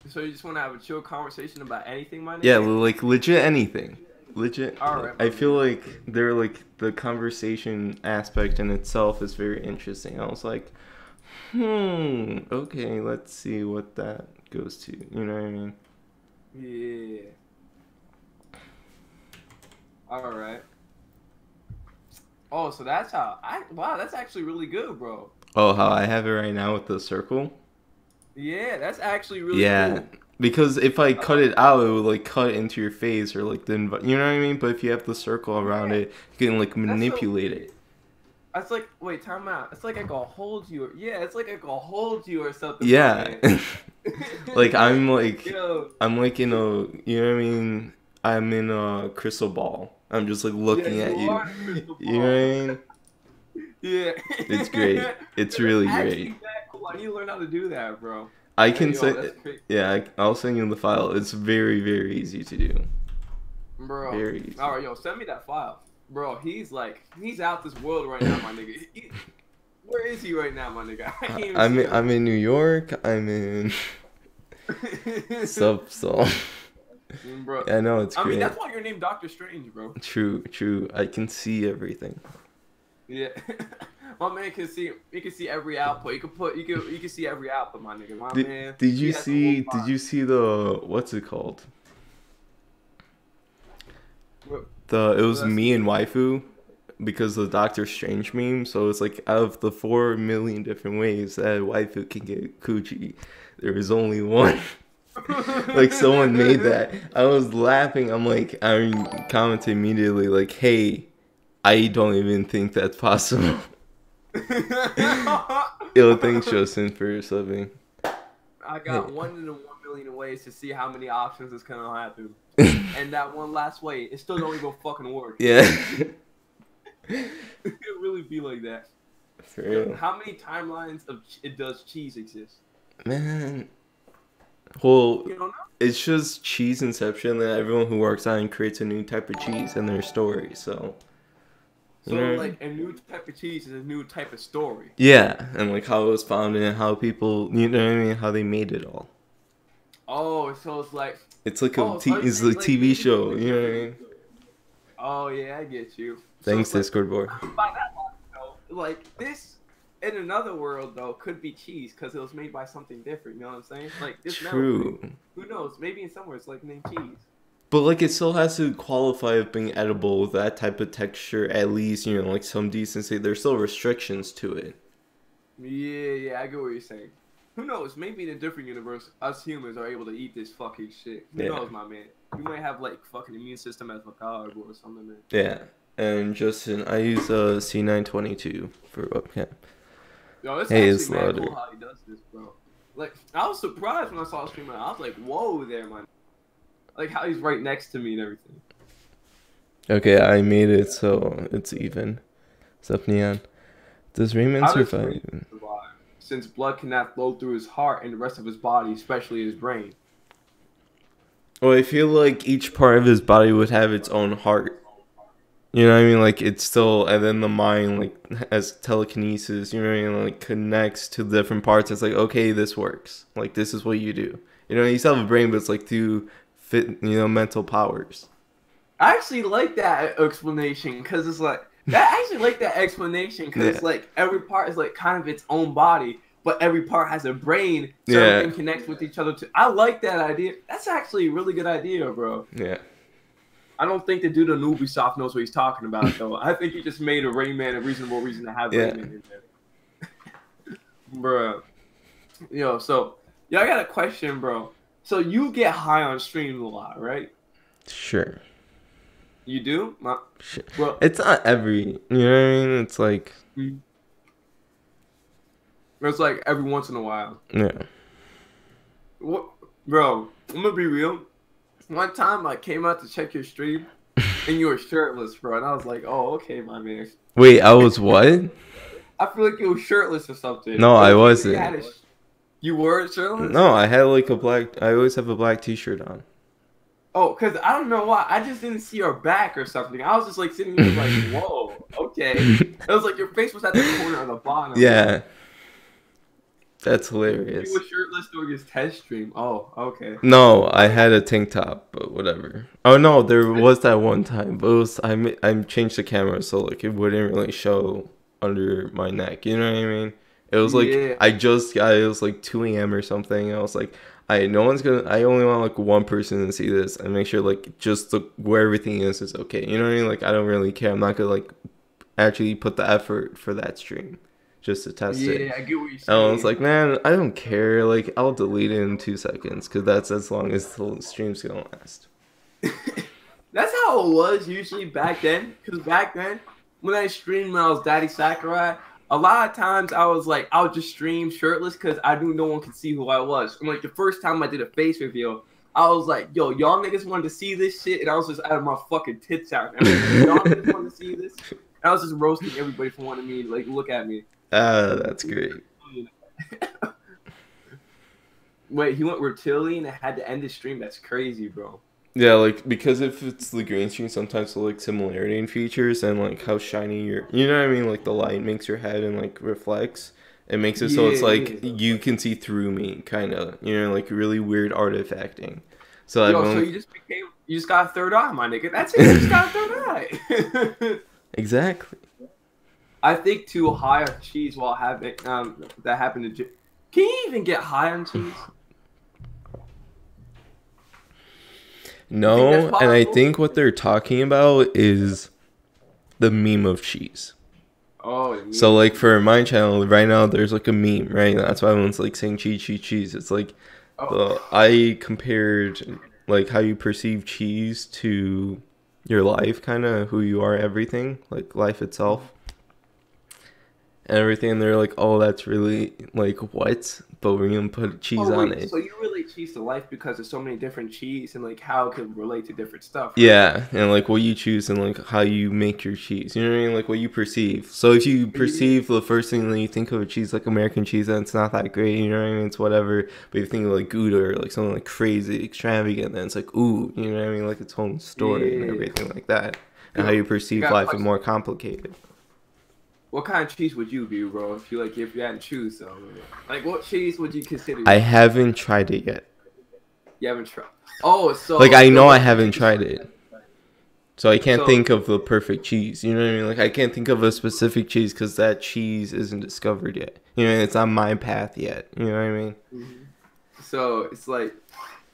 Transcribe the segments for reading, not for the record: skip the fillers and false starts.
So you just want to have a chill conversation about anything, my Yeah, nigga? like legit anything. Legit. All right, my I feel nigga. like they're like the conversation aspect in itself is very interesting. I was like, okay, let's see what that goes to. You know what I mean? Yeah. All right. Oh, so that's how I. Wow, that's actually really good, bro. Oh, how I have it right now with the circle? Yeah, that's actually really Yeah. cool. Because if I I cut like it that. out, it would like cut into your face or like you know what I mean? But if you have the circle around Yeah, it, you can like that's so manipulate weird. it. It's like, wait, time out. It's like I can hold you. Yeah, it's like I can hold you or something, my Yeah. man. Like Yo, I'm like in a, you know what I mean? I'm in a crystal ball. I'm just like yeah, looking at you you. are the crystal You know what ball. I mean? Yeah. It's great. It's That's really actually great. that cool. I need to learn how to do that, bro. I Hey, can yo, say, that's crazy. yeah, I'll send you the file. It's very, very easy to do. Bro. Very All easy. right, yo, send me that file. Bro, he's out this world right now, my nigga. Where is he right now, my nigga? I can't even see him. I'm in New York. I'm in sub so. Bro. I know it's I mean, great. that's why you're named Doctor Strange, bro. True, true. I can see everything. Yeah. My man can see he can see every output. You can see every output, my nigga. My man, Did he you has the whole see body. the what's it called? Bro, It was let's me see. and waifu because the Doctor Strange meme. So it's like out of the 4 million different ways that waifu can get coochie, there is only one. Like someone made that. I was laughing. I commented immediately like, "Hey, I don't even think that's possible." Yo, thanks, Justin, for subbing. I Hey. got 1 in 1 million ways to see how many options is gonna happen, and that one last way, it still don't even fucking work. Yeah. It really be like that. For Yo, real. how many timelines of it does cheese exist? Man. Well, You don't know. it's just cheese inception that everyone who works on it creates a new type of cheese in their story. So, you So know? like a new type of cheese is a new type of story. Yeah, and like how it was founded and how people, you know what I mean, how they made it all. Oh, so it's like, It's like oh, so are you it's a saying like TV maybe there's show, a you know what I different? mean? Oh yeah, I get you. So Thanks, it's like Discord boy. by that logic, though, like this in another world though could be cheese because it was made by something different. You know what I'm saying? Like this metal thing. True. Who knows? Maybe in somewhere it's like named cheese. But like it still has to qualify of being edible with that type of texture, at least, you know, like some decency. There's still restrictions to it. Yeah, yeah, I get what you're saying. Who knows? Maybe in a different universe, us humans are able to eat this fucking shit. Who Yeah. knows, my man? We might have like fucking immune system as a dog or something, man. Yeah. And Justin, I use C922 for webcam. Yo, it's Hey, actually it's mad louder. cool how he does this, bro. Like, I was surprised when I saw him streaming. I was like, whoa there, man. Like how he's right next to me and everything. Okay, I made it so it's even. What's Neon? Does Rayman How does Rain survive? survive? Since blood cannot flow through his heart and the rest of his body, especially his brain. Well, I feel like each part of his body would have its own heart. You know what I mean? Like it's still, and then the mind like has telekinesis. You know what I mean? Like connects to the different parts. It's like okay, this works. Like this is what you do. You know, you still have a brain, but it's like through fit. You know, mental powers. I actually like that explanation because it's like that. I actually like that explanation Yeah. because like every part is like kind of its own body, but every part has a brain, so Yeah. everything connects with each other. Too. I like that idea. That's actually a really good idea, bro. Yeah. I don't think the dude on Ubisoft knows what he's talking about, though. I think he just made a Rayman a reasonable reason to have Yeah. Rayman in there. Bro. Yo, so, yo, I got a question, bro. So you get high on streams a lot, right? Sure. You do? Sure. Bro. It's not every. You know what I mean? It's like. It's like every once in a while. Yeah. What, bro, I'm gonna be real. One time I came out to check your stream and you were shirtless, bro. And I was like, oh, okay, my man. Wait, I was what? I feel like you were shirtless or something. No, I You wasn't. had you were shirtless? No, I had like a black. I always have a black T-shirt on. Oh, because I don't know why. I just didn't see your back or something. I was just like sitting here like, whoa, okay. It was like your face was at the corner of the bottom. Yeah. That's You hilarious. were shirtless during his test stream. Oh, okay. No, I had a tank top, but whatever. Oh no, there was that one time, but it was I changed the camera so like it wouldn't really show under my neck. You know what I mean? It was like Yeah, I just got it was like 2 a.m. or something. I was like, no one's gonna. I only want like one person to see this and make sure like just where everything is okay. You know what I mean? Like I don't really care. I'm not gonna like actually put the effort for that stream just to test it. yeah, I get what you're And I was saying. like, man, I don't care. Like, I'll delete it in 2 seconds because that's as long as the stream's gonna last. That's how it was usually back then. Because back then, when I streamed when I was Daddy Sakurai, a lot of times I was like, I would just stream shirtless because I knew no one could see who I was. And like the first time I did a face reveal, I was like, yo, y'all niggas wanted to see this shit, and I was just out of my fucking tits out. And I was like, y'all niggas want to see this? And I was just roasting everybody for wanting me to like look at me. That's great. Wait, he went reptilian and had to end the stream? That's crazy, bro. Yeah, like because if it's the green screen, sometimes the like similarity in features and like how shiny you know what I mean, like the light makes your head and like reflects. It makes it so Yeah, it's like yeah. you can see through me, kind of. You know, like really weird artifacting. So I've Yo, so only you just got a third eye, my nigga. That's it. You just got a third eye. exactly. I think too high on cheese while having that happened to. Can you even get high on cheese? You think that's No, and I possible? think what they're talking about is the meme of cheese. Oh, the So meme. like for my channel right now, there's like a meme, right? That's why everyone's like saying cheese, cheese, cheese. It's like Oh, I compared like how you perceive cheese to your life, kind of who you are, everything, like life itself and everything. And they're like, oh, that's really like what? But we're gonna put cheese oh on wait. it. So you relate cheese to life because there's so many different cheese and like how it could relate to different stuff, right? Yeah, and like what you choose and like how you make your cheese. You know what I mean? Like what you perceive. So if you Yeah. perceive the first thing that you think of a cheese like American cheese, then it's not that great. You know what I mean? It's whatever. But if you think of like Gouda or like something like crazy extravagant, then it's like ooh. You know what I mean? Like its own story and Yeah. everything like that. And how Yo, you I perceive got a life is question. more complicated. What kind of cheese would you be, bro? If you had to choose, though, like what cheese would you consider I yourself? haven't tried it yet. You haven't tried. Oh, Like so I so know I what haven't cheese? tried it. So I can't So think of the perfect cheese. You know what I mean? Like I can't think of a specific cheese because that cheese isn't discovered yet. You know, it's on my path yet. You know what I mean? mhm. So it's like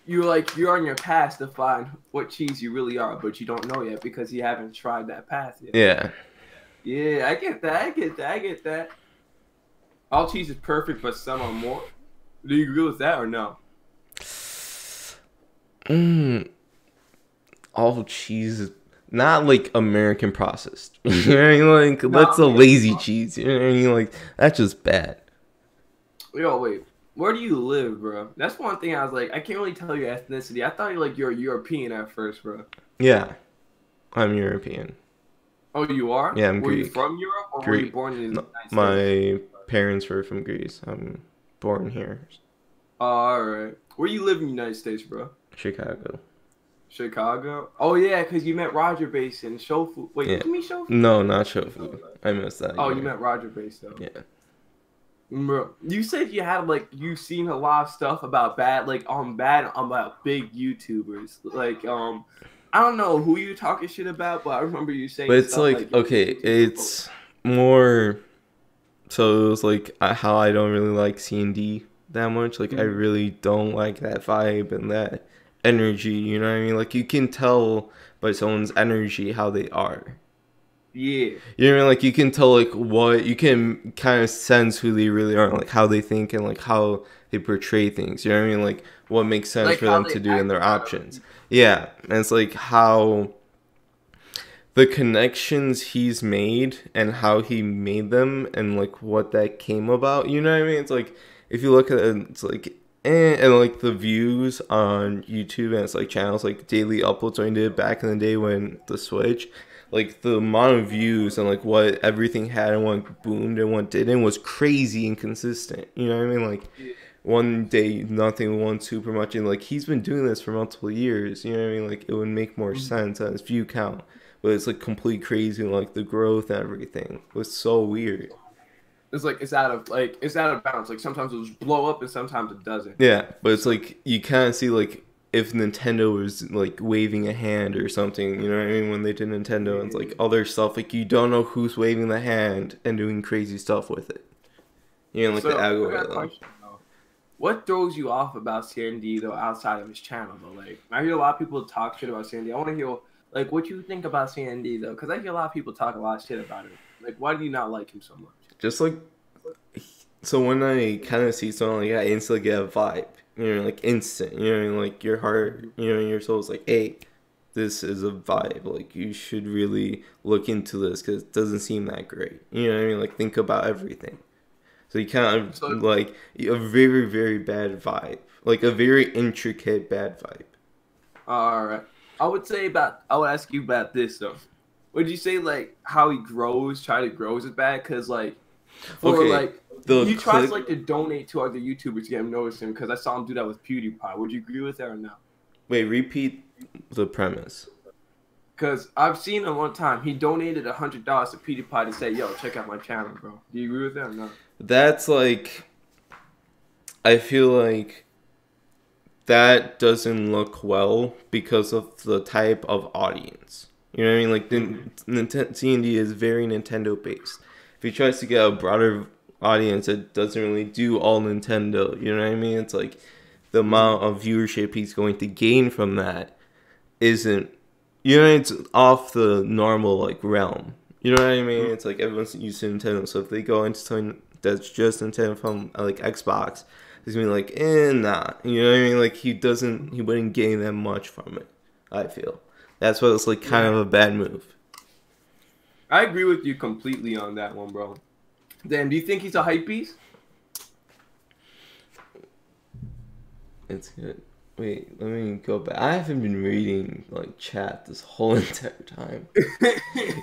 you're on your path to find what cheese you really are, but you don't know yet because you haven't tried that path yet. Yeah. Yeah, I get that. I get that. I get that. All cheese is perfect, but some are more. Do you agree with that or no? Mm, all cheese is not like American processed. You know what I mean? Like No, that's a yeah. lazy cheese. You know what I mean? Like that's just bad. Yo, wait. Where do you live, bro? That's one thing I was like, I can't really tell your ethnicity. I thought you're European at first, bro. Yeah, I'm European. Oh, you are? Yeah, I'm Were you Greek. from Europe or were you Greek. born in the No, United States? my parents were from Greece. I'm born here, Oh, all right. Where you live in the United States, bro? Chicago. Chicago? Oh, yeah, because you met Roger Bass and Shofu. Wait, Yeah. did you meet Shofu? No, not Shofu. I missed that Oh, you year. met Roger Bass, though. Yeah. Bro, you said you had you've seen a lot of stuff about about big YouTubers. I don't know who you talking shit about, but I remember you But saying it's stuff like like yo, okay, these YouTubers are it's more. So it was like how I don't really like C&D that much. Like I Mhm. really don't like that vibe and that energy. You know what I mean? Like you can tell by someone's energy how they are. Yeah, You know what I mean? Like you can tell like what you can kind of sense who they really are, like how they think and like how they portray things. You know what I mean? Like what makes sense like for how them they to do in act their around other options. people. Yeah, and it's like how the connections he's made and how he made them and like what that came about. You know what I mean? It's like if you look at it, it's like and like the views on YouTube and it's like channels like daily uploads when he did back in the day when the Switch, like the amount of views and like what everything had and what boomed and what didn't was crazy and consistent. You know what I mean? Like Yeah. one day nothing, one super much, and like he's been doing this for multiple years. You know what I mean? Like it would make more Mhm. sense on his view count, but it's like complete crazy. Like the growth and everything was so weird. it's out of bounds. Like sometimes it'll just blow up and sometimes it doesn't. Yeah, but it's like you kind of see like if Nintendo was like waving a hand or something, you know what I mean? When they did Nintendo and it's like other stuff, like you don't know who's waving the hand and doing crazy stuff with it. You know, like the So I got a algorithm. question though. What throws you off about Sandy though outside of his channel though? Like I hear a lot of people talk shit about Sandy. I want to hear like what you think about Sandy though, because I hear a lot of people talk a lot of shit about him. Like why do you not like him so much? Just like so when I kind of see someone like I instantly get a vibe. You know, like instant. You know, what I mean? Like your heart. You know, your soul's like, hey, this is a vibe. Like you should really look into this because it doesn't seem that great. You know what I mean? Like think about everything. So you kind of like a very, very bad vibe. Like a very intricate bad vibe. All right. I would ask you about this though. Would you say like how he try to grows is bad? Because like he tries like to donate to other YouTubers to get him noticing because I saw him do that with PewDiePie. Would you agree with that or no? Wait, repeat the premise. Because I've seen him one time. He donated $100 to PewDiePie to say, "Yo, check out my channel, bro." Do you agree with that or no? That's like, I feel like that doesn't look well because of the type of audience. You know what I mean? Like, C&D is very Nintendo based. If he tries to get a broader audience that doesn't really do all Nintendo, you know what I mean? It's like the amount of viewership he's going to gain from that isn't, you know, it's off the normal like realm. You know what I mean? It's like everyone's used to Nintendo, so if they go into something that's just Nintendo from like Xbox, it's gonna be like, nah. You know what I mean? Like he wouldn't gain that much from it. I feel that's why it's like kind of a bad move. I agree with you completely on that one, bro. Then, do you think he's a hype beast? It's good. Wait, let me go back. I haven't been reading like chat this whole entire time.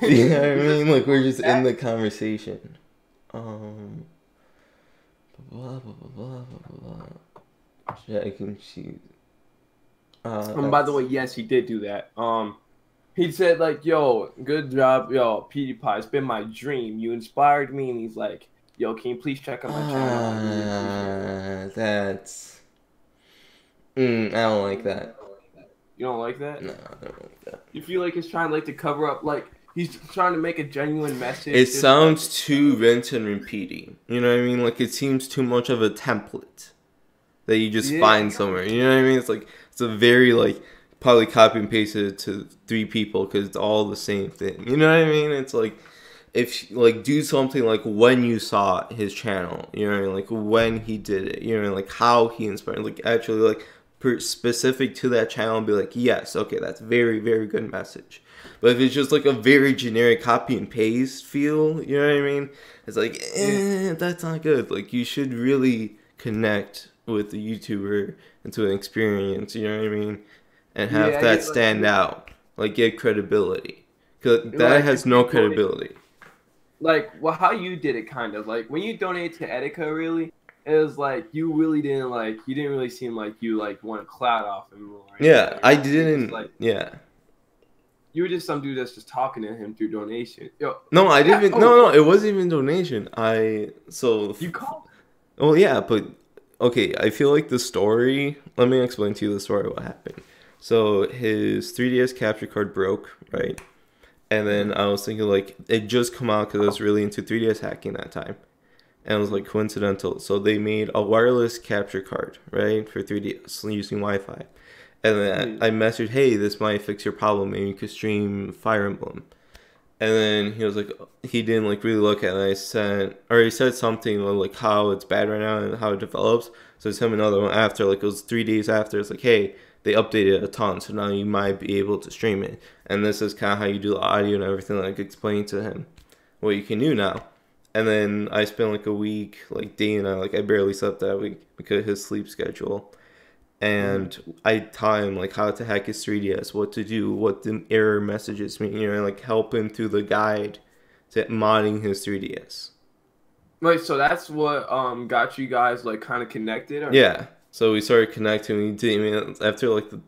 You know what I mean? Like we're just in the conversation. Blah blah blah blah blah blah. Jack and cheese. By the way, yes, he did do that. He said like, "Yo, good job, yo, PewDiePie. It's been my dream. You inspired me." And he's like, "Yo, can you please check out my channel?" That's. I don't like that. You don't like that? No, I don't like that. You feel like he's trying like to cover up, like he's trying to make a genuine message. It sounds too rinse and repeating. You know what I mean? Like it seems too much of a template that you just find somewhere. You know what I mean? It's like it's a very like probably copy and pasted it to 3 people because it's all the same thing. You know what I mean? It's like if like do something like when you saw his channel. You know what I mean? Like when he did it. You know what I mean? Like how he inspired. Like actually like specific to that channel and be like, yes, okay, that's very, very good message. But if it's just like a very generic copy and paste feel, you know what I mean? It's like, that's not good. Like you should really connect with the YouTuber into an experience, you know what I mean? And have that stand out. Like get credibility. Because that has no credibility. Like, well, how you did it kind of. Like when you donate to Etika really, it was like you really didn't like. You didn't really seem like you like want to cloud off him. Right? Yeah, I didn't. Like, yeah. You were just some dude that's just talking to him through donation. Yo, no, I didn't. No, it wasn't even donation. You called. Oh yeah, but okay. I feel like the story. Let me explain to you the story. What happened? So his 3DS capture card broke, right? And then I was thinking like it just come out because I was really into 3DS hacking that time. And it was like coincidental. So they made a wireless capture card, right, for 3DS using Wi-Fi. And then I messaged, hey, this might fix your problem. Maybe you could stream Fire Emblem. And then he was like, he didn't like really look at it. He said something like how it's bad right now and how it develops. So I sent him another one after, like it was 3 days after. It's like, hey, they updated a ton. So now you might be able to stream it. And this is kind of how you do the audio and everything. Like explain to him what you can do now. And then I spent like a week, like day and night, like I barely slept that week because of his sleep schedule. And I taught him like how to hack his 3DS, what to do, what the error messages mean, you know, like help him through the guide to modding his 3DS. Wait, so that's what got you guys like kind of connected? Or? Yeah. So we started connecting. We did email after like the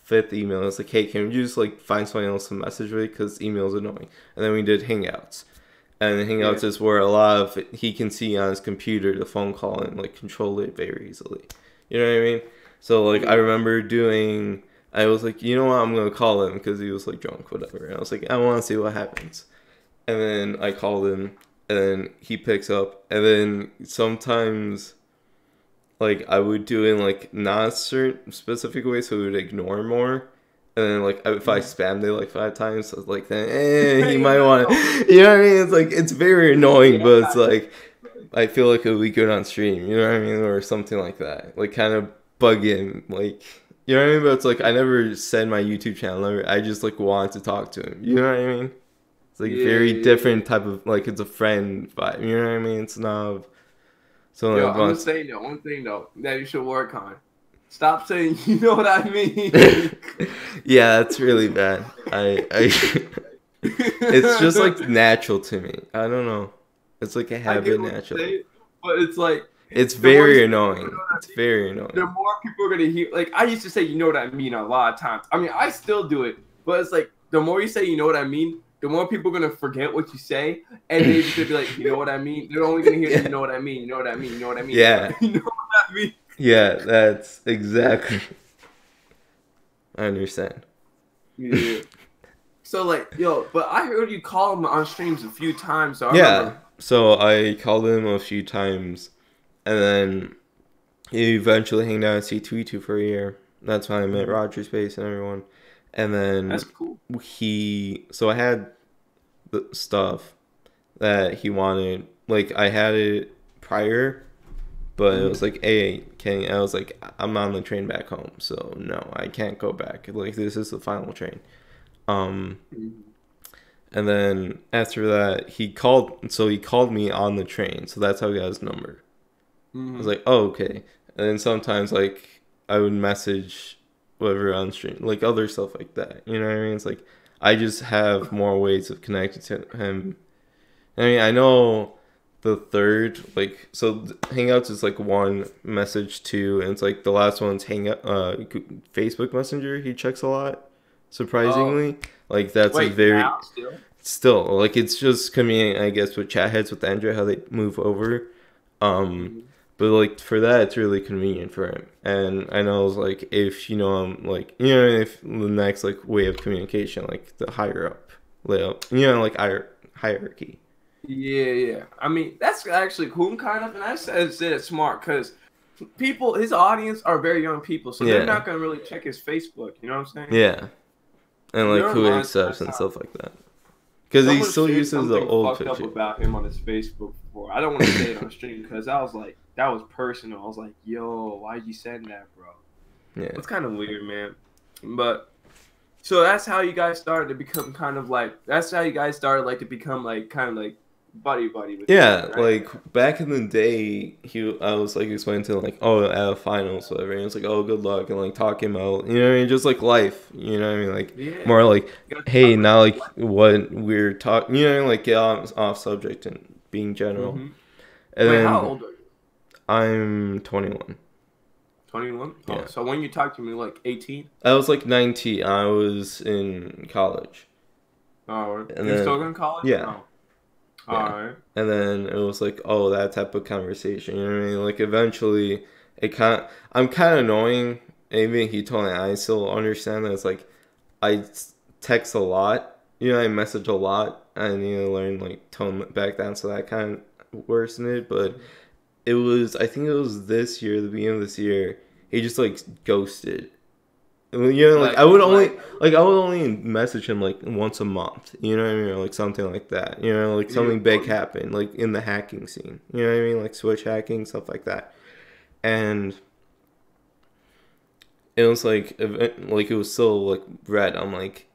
5th email. It's like, hey, can we just like find someone else to message with because email's annoying. And then we did Hangouts. And Hangouts is where a lot of he can see on his computer the phone call and like control it very easily. You know what I mean? So like I remember I was like, you know what, I'm gonna call him because he was like drunk, whatever. And I was like, I want to see what happens. And then I called him, and then he picks up, and then sometimes like I would do it in like not certain specific way, so he would ignore more. And then, like, if I spammed it, like, 5 times, I was like, then, he might want to, you know what I mean? It's, like, it's very annoying, but it's, like, I feel like it would be good on stream, you know what I mean? Or something like that. Like, kind of bug in, like, you know what I mean? But it's, like, I never said my YouTube channel, I just, like, wanted to talk to him, you know what I mean? It's, like, very different type of, like, it's a friend vibe, you know what I mean? It's not, so, Yo, like, I'm gonna say, though, one thing, though, that you should work on. Stop saying, you know what I mean? Yeah, that's really bad. It's just like natural to me. I don't know. It's like a habit naturally. But it's like it's very annoying. It's very annoying. The more people are gonna hear, like I used to say, you know what I mean, a lot of times. I mean, I still do it, but it's like the more you say, you know what I mean, the more people are gonna forget what you say, and they're just gonna be like, you know what I mean. They're only gonna hear, you know what I mean, you know what I mean, you know what I mean. Yeah. You know what I mean. Yeah, that's exactly. I understand. Yeah. So like, yo, but I heard you call him on streams a few times. So so I called him a few times, and then he eventually hanged out at C22 for a year. That's when I met Roger Space and everyone. And then that's cool. So I had the stuff that he wanted. Like I had it prior. But it was like, hey, I was like, I'm on the train back home, so no, I can't go back. Like, this is the final train. And then after that, he called me on the train, so that's how he got his number. I was like, oh, okay. And then sometimes, like, I would message whatever on stream, like, other stuff like that. You know what I mean? It's like, I just have more ways of connecting to him. I mean, I know the third, like, so Hangouts is like one message, two, and it's like the last one's Facebook Messenger. He checks a lot, surprisingly. Like that's a very still like it's just convenient, I guess, with chat heads with Android how they move over. But like for that, it's really convenient for him. And I know it's like if you know I'm like if the next like way of communication, like the higher up layout, like hierarchy. Yeah. I mean, that's actually cool, kind of, and I said it's smart because his audience are very young people, so they're not gonna really check his Facebook. You know what I'm saying? Yeah, and like who he accepts and stuff like that. Because he still uses the old picture. Up about him on his Facebook before. I don't want to say it on stream because I was like, that was personal. I was like, yo, why'd you send that, bro? Yeah, it's kind of weird, man. But. So that's how you guys started to become kind of like. That's how you guys started like to become like kind of like buddy with right? Like back in the day, I was like explaining to him like, oh, at a finals, whatever. And he was like, oh, good luck, and like talking about, you know what I mean, just like life, you know what I mean, like more like, hey, now like what we're talking, you know, like get off subject and being general. And then, how old are you? I'm 21. 21? Yeah. Oh, so when you talked to me, like 18? I was like 19. I was in college. Oh, you're still in college? Yeah. Oh. Yeah. All right. And then it was like, oh, that type of conversation. You know what I mean? Like eventually, I'm kind of annoying. Maybe he told me I still understand that it's like, I text a lot. You know, I message a lot. I need to learn like tone back down, so that kind of worsened it. But I think it was this year, the beginning of this year, he just like ghosted. You know, like I would only message him like once a month, you know what I mean, or like something like that. You know, like something big happened, like in the hacking scene. You know what I mean, like Switch hacking, stuff like that. And it was like it was still like red. I'm like,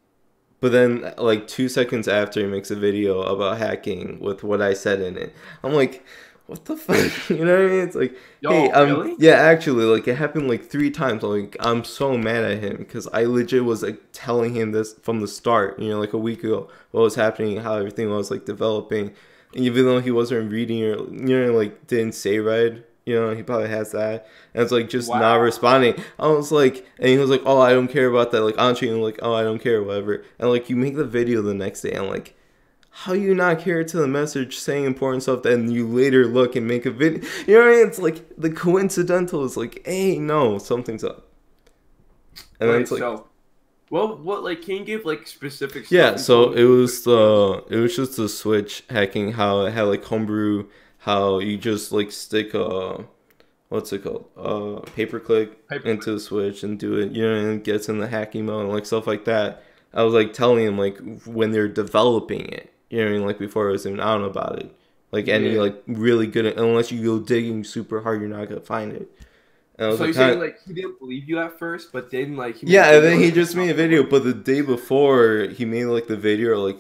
but then like 2 seconds after he makes a video about hacking with what I said in it, I'm like, what the fuck? You know what I mean? It's like, hey, really? Yeah, actually, like, it happened, like, 3 times. Like, I'm so mad at him, because I legit was, like, telling him this from the start, you know, like, a week ago, what was happening, how everything was, like, developing. And even though he wasn't reading or, you know, like, didn't say right, you know, he probably has that. And it's, like, just not responding. I was like, and he was like, oh, I don't care about that. Like, on stream, like, oh, I don't care, whatever. And, like, you make the video the next day, and, like, how you not care to the message saying important stuff, then you later look and make a video? You know what I mean? It's like the coincidental is like, hey, no, something's up. And then Wait, it's like, so what like can you give like specific stuff yeah, you so told me? it was just the Switch hacking, how it had like homebrew, how you just like stick a what's it called? Paperclip into the Switch and do it, you know, and it gets in the hacking mode and like stuff like that. I was like telling him like when they're developing it, you know what I mean, like before I was even out about it. Like any Yeah. like really good unless you go digging super hard, you're not gonna find it. And I was So like, you're saying like he didn't believe you at first, but then like he made a yeah, and video then he and just made a video, but the day before he made like the video, like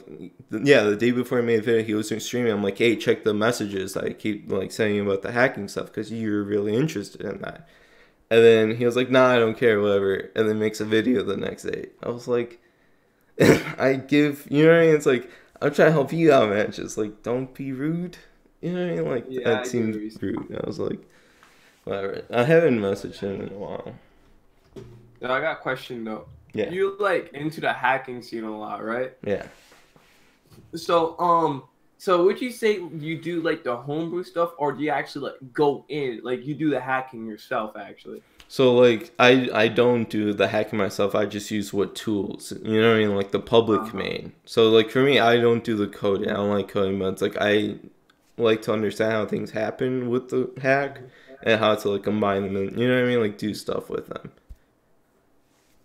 yeah, the day before he made the video, he was streaming. I'm like, hey, check the messages I keep like sending you about the hacking stuff because you're really interested in that. And then he was like, nah, I don't care, whatever. And then makes a video the next day. I was like, I give, you know what I mean? It's like I'm trying to help you out, man. Just like don't be rude. You know what I mean? Like Yeah, that I get what seems you're saying. rude. I was like, whatever. I haven't messaged him in a while. Now, I got a question though. Yeah. You like into the hacking scene a lot, right? Yeah. So would you say you do like the homebrew stuff, or do you actually like go in, like you do the hacking yourself actually? So like I don't do the hacking myself. I just use what tools. You know what I mean? Like the public Uh-huh. main. So like for me, I don't do the coding. I don't like coding, but it's like I like to understand how things happen with the hack and how to like combine them and you know what I mean? Like do stuff with them.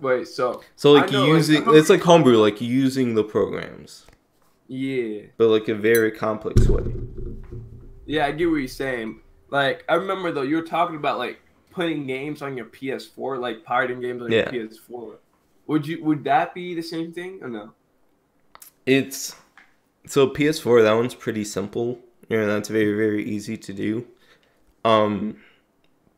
Wait, so So I like know like using it's like homebrew, like using the programs, yeah. but like a very complex way. Yeah, I get what you're saying. Like, I remember though, you were talking about like putting games on your PS4, like pirating games on your Yeah. PS4. Would that be the same thing or no? It's so PS4, that one's pretty simple. You know, that's very, very easy to do. Um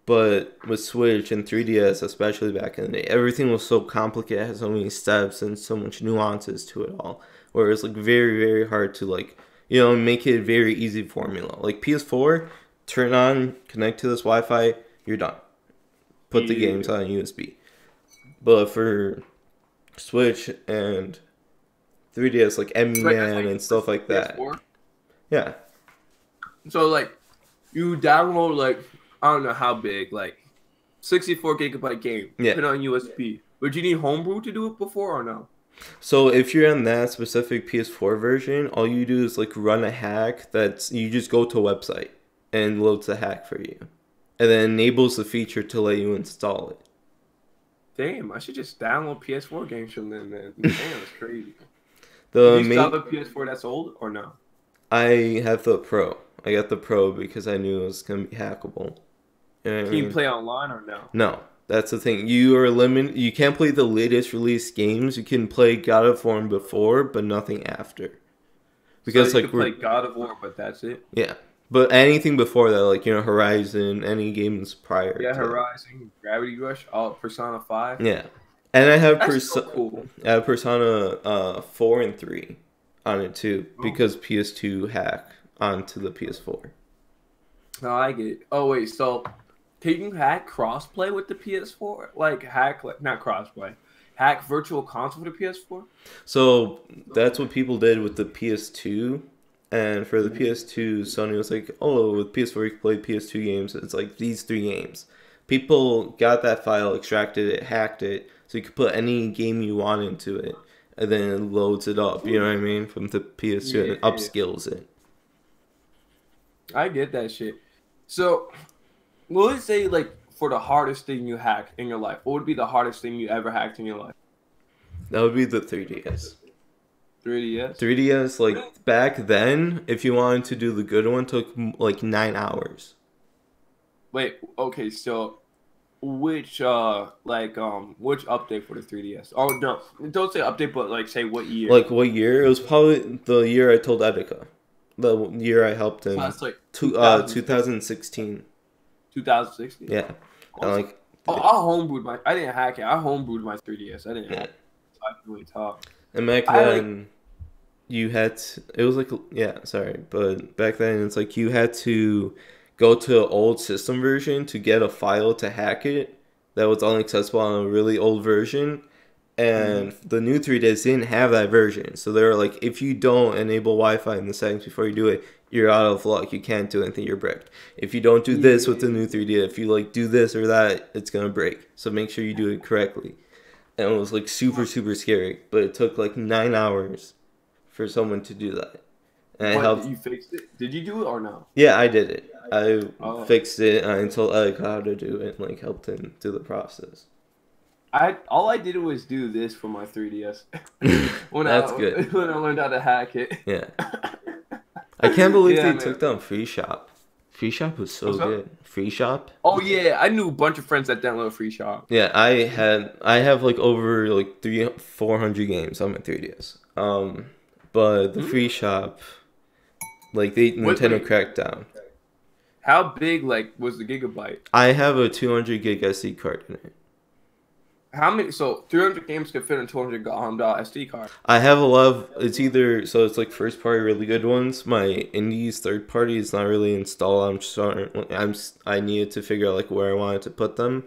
But with Switch and 3DS, especially back in the day, everything was so complicated, it had so many steps and so much nuances to it all. Where it's like very, very hard to like, you know, make it a very easy formula. Like PS4, turn on, connect to this Wi-Fi, you're done. Put the Yeah. games on USB. But for Switch and 3DS, like Emmy Right, that's Man like and stuff like that. PS4. Yeah. So like you download like I don't know how big, like 64 gigabyte game, Yeah. put it on USB. Would you need homebrew to do it before or no? So if you're on that specific PS4 version, all you do is like run a hack that's you just go to a website and loads the hack for you. And then enables the feature to let you install it. Damn, I should just download PS4 games from them, man. Damn, that's crazy. The Do you still have main a PS4 that's old or no? I have the Pro. I got the Pro because I knew it was gonna be hackable. You know what I Can you mean? play online or no? No. That's the thing. You are limited. You can't play the latest release games. You can play God of War before, but nothing after. So Because you like could play God of War, but that's it. yeah. But anything before that, like you know, Horizon, any games prior Yeah, to that. Horizon, Gravity Rush, all Persona 5. Yeah, and I have That's so cool. Persona 4 and 3 on it too Oh. because PS2 hack onto the PS4. No, I get it. Oh wait, so can you hack crossplay with the PS4? Like hack, like not crossplay, hack virtual console with the PS4? So that's what people did with the PS2. And for the PS2, Sony was like, oh, with PS4 you can play PS2 games. It's like these 3 games. People got that file, extracted it, hacked it, so you could put any game you want into it, and then it loads it up. You know what I mean? From the PS2, and it Yeah. upskills it. I get that shit. So, what would you say like for the hardest thing you hacked in your life? What would be the hardest thing you ever hacked in your life? That would be the 3DS. 3DS. 3DS, like back then, if you wanted to do the good one, took like 9 hours. Wait, okay, so which which update for the 3DS? Oh no, don't say update, but like say what year? Like what year? It was probably the year I told Etika. The year I helped So him. that's like 2016. 2016. Yeah. And like Oh, I homebrewed my. I didn't hack it. I homebrewed my 3DS. I didn't yeah. hack it. So I can really talk. And back I like. then you had to, it was like yeah, sorry, but back then it's like you had to go to an old system version to get a file to hack it that was only accessible on a really old version, And the new 3DS didn't have that version. So they were like, if you don't enable Wi-Fi in the settings before you do it, you're out of luck. You can't do anything. You're bricked. If you don't do this with the new 3DS, if you like do this or that, it's gonna break. So make sure you do it correctly. And it was like super scary. But it took like 9 hours for someone to do that. And I helped. You fixed it? Did you do it or no? Yeah, I did it. I fixed it. I told Eric how to do it and like helped him do the process. All I did was do this for my 3DS. That's good. When I learned how to hack it. Yeah. I can't believe they took down Free Shop. Free Shop was so good. Free Shop? Oh yeah, I knew a bunch of friends that downloaded Free Shop. Yeah, I have like over like 400 games on my 3DS. But the Free Shop, like Nintendo cracked down. How big like was the gigabyte? I have a 200 gig SD card in it. How many? So 300 games can fit in 200 SD card. I have a lot of. It's either so it's like first party really good ones. My indies third party is not really installed. I needed to figure out like where I wanted to put them,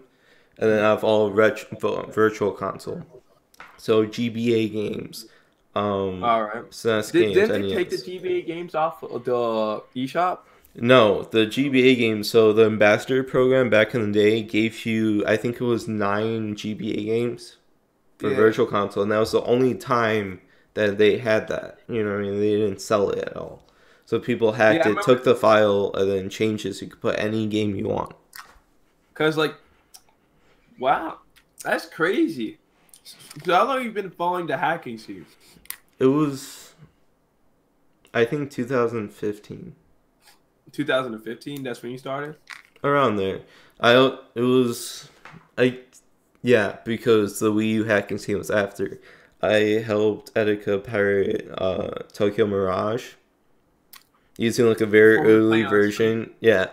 and then I have all virtual console. So GBA games. All right. SNES games. Didn't they take the GBA games off of the eShop? No, the GBA games, so the Ambassador program back in the day gave you, I think it was 9 GBA games for Virtual Console, and that was the only time that they had that. You know what I mean? They didn't sell it at all. So people hacked it, took the file, and then changed it so you could put any game you want. Because, like, wow, that's crazy. So how long have you been following the hacking scene? It was, I think, 2015. 2015, that's when you started? Around there. Because the Wii U hacking scene was after. I helped Etika pirate Tokyo Mirage using like a very early version. Yeah,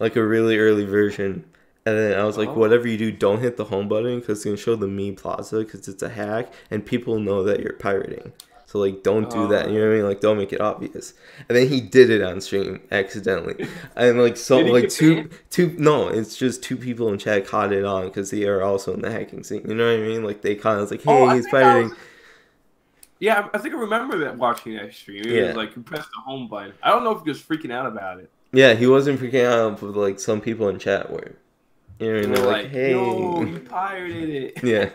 like a really early version. And then I was like, whatever you do, don't hit the home button because it's going to show the Me Plaza because it's a hack and people know that you're pirating. So, like, don't do that. You know what I mean? Like, don't make it obvious. And then he did it on stream accidentally. And, like, so, like, no, it's just 2 people in chat caught it on because they are also in the hacking scene. You know what I mean? Like, they kind of was like, hey, he's pirating. Yeah, I think I remember that watching that stream. It was like, you pressed the home button. I don't know if he was freaking out about it. Yeah, he wasn't freaking out, but, like, some people in chat were. You know what I mean? They're like, hey. Yo, you pirated it. Yeah.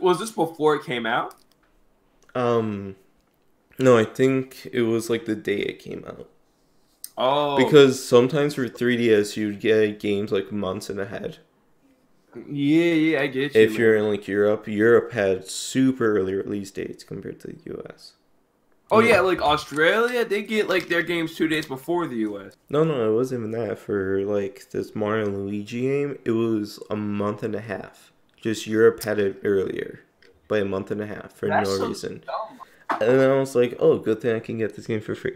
Was this before it came out? No, I think it was like the day it came out. Oh. Because sometimes for 3DS, you'd get games like months in ahead. Yeah, I get you. If you're in like Europe had super early release dates compared to the US. Oh yeah, like Australia, they get like their games 2 days before the US. No, it wasn't even that. For like this Mario and Luigi game, it was a month and a half. Just Europe had it earlier. By a month and a half for no reason. Dumb. And then I was like, oh, good thing I can get this game for free.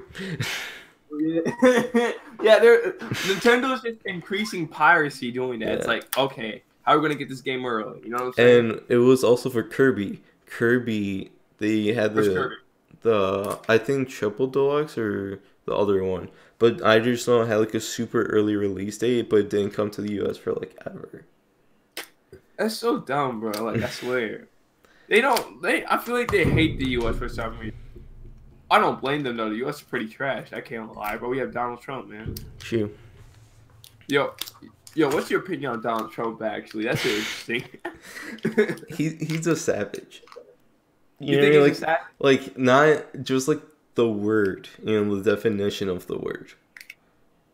Yeah, Nintendo's just increasing piracy doing that. Yeah. It's like, okay, how are we going to get this game early? You know what I'm saying? And it was also for Kirby. Kirby, they had the I think Triple Deluxe or the other one. But I just know it had like a super early release date, but it didn't come to the US for like ever. That's so dumb, bro. Like, I swear. I feel like they hate the U.S. for some reason. I don't blame them, though. The U.S. is pretty trash. I can't lie, but we have Donald Trump, man. True. Yo, what's your opinion on Donald Trump, actually? That's interesting. He's a savage. You think he's a savage? Like, not just like the word, the definition of the word.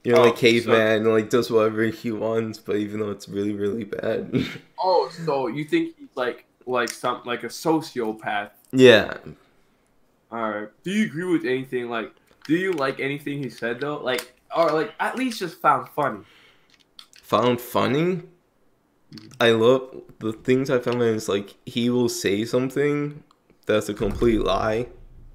Like caveman, like does whatever he wants, but even though it's really, really bad. Oh, so you think he's like a sociopath? Yeah. All right. Do you agree with anything? Like, do you like anything he said though? Like, or like at least just found funny. Found funny? I love the things I found is like he will say something that's a complete lie.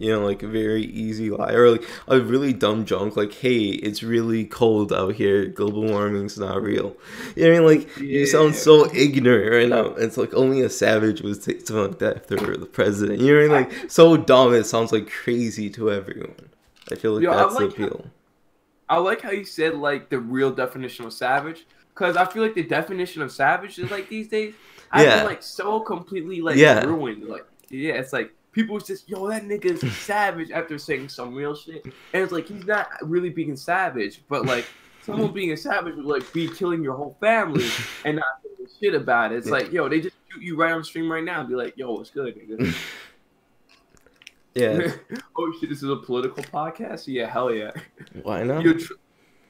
Like a very easy lie or like a really dumb joke like, hey, it's really cold out here. Global warming's not real. You know what I mean? Like, you sound so ignorant right now. It's like only a savage would say something like that if they were the president. You know what I mean? Like, so dumb it sounds like crazy to everyone. I feel like that's the appeal. I like how you said like the real definition of savage. Because I feel like the definition of savage is like these days, I've been Yeah. like so completely like Yeah. ruined. Like, yeah, it's like people was just, yo, that nigga's savage after saying some real shit, and it's like he's not really being savage, but like someone being a savage would like be killing your whole family and not giving a shit about it. It's like, yo, they just shoot you right on stream right now and be like, yo, what's good, nigga? Yeah. Oh shit, this is a political podcast? Yeah, hell yeah. Why not?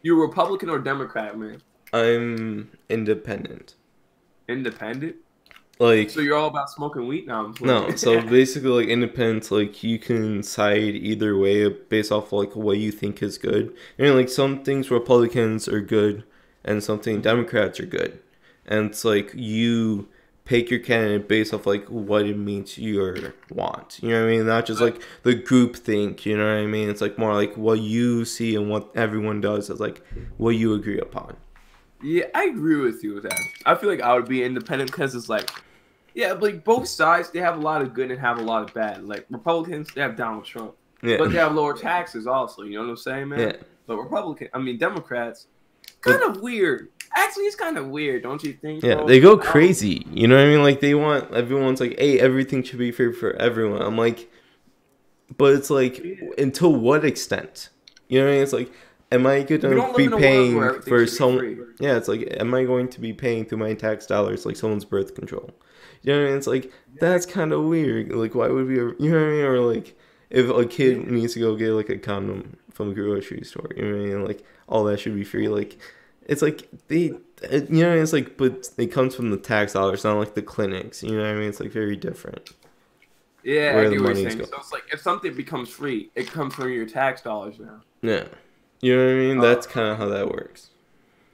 You're Republican or Democrat, man? I'm independent. Independent? Like, So you're all about smoking weed now? no, so basically, like, independent, like, you can side either way based off, like, what you think is good. Like, some things Republicans are good, and something Democrats are good. And it's like, you pick your candidate based off, like, what it means your want. You know what I mean? Not just, like, the group think, you know what I mean? It's, like, more like what you see and what everyone does is, like, what you agree upon. Yeah, I agree with you with that. I feel like I would be independent because it's like, yeah, like both sides, they have a lot of good and have a lot of bad. Like Republicans, they have Donald Trump, but they have lower taxes also. You know what I'm saying, man? Yeah. But Democrats, kind of weird. Actually, it's kind of weird, don't you think? Yeah, bro? they go crazy. You know what I mean? Like everyone's like, hey, everything should be fair for everyone. I'm like, but it's like, until what extent? You know what I mean? It's like, am I going to be paying for some? Yeah, it's like, am I going to be paying through my tax dollars like someone's birth control? You know what I mean? It's like, that's kind of weird. Like, why would we? You know what I mean? Or like, if a kid needs to go get like a condom from a grocery store, you know what I mean? Like, all that should be free. Like, it's like you know, it's like, but it comes from the tax dollars, not like the clinics. You know what I mean? It's like very different. Yeah, I get what you're saying. So it's like if something becomes free, it comes from your tax dollars now. Yeah, you know what I mean? That's kind of how that works.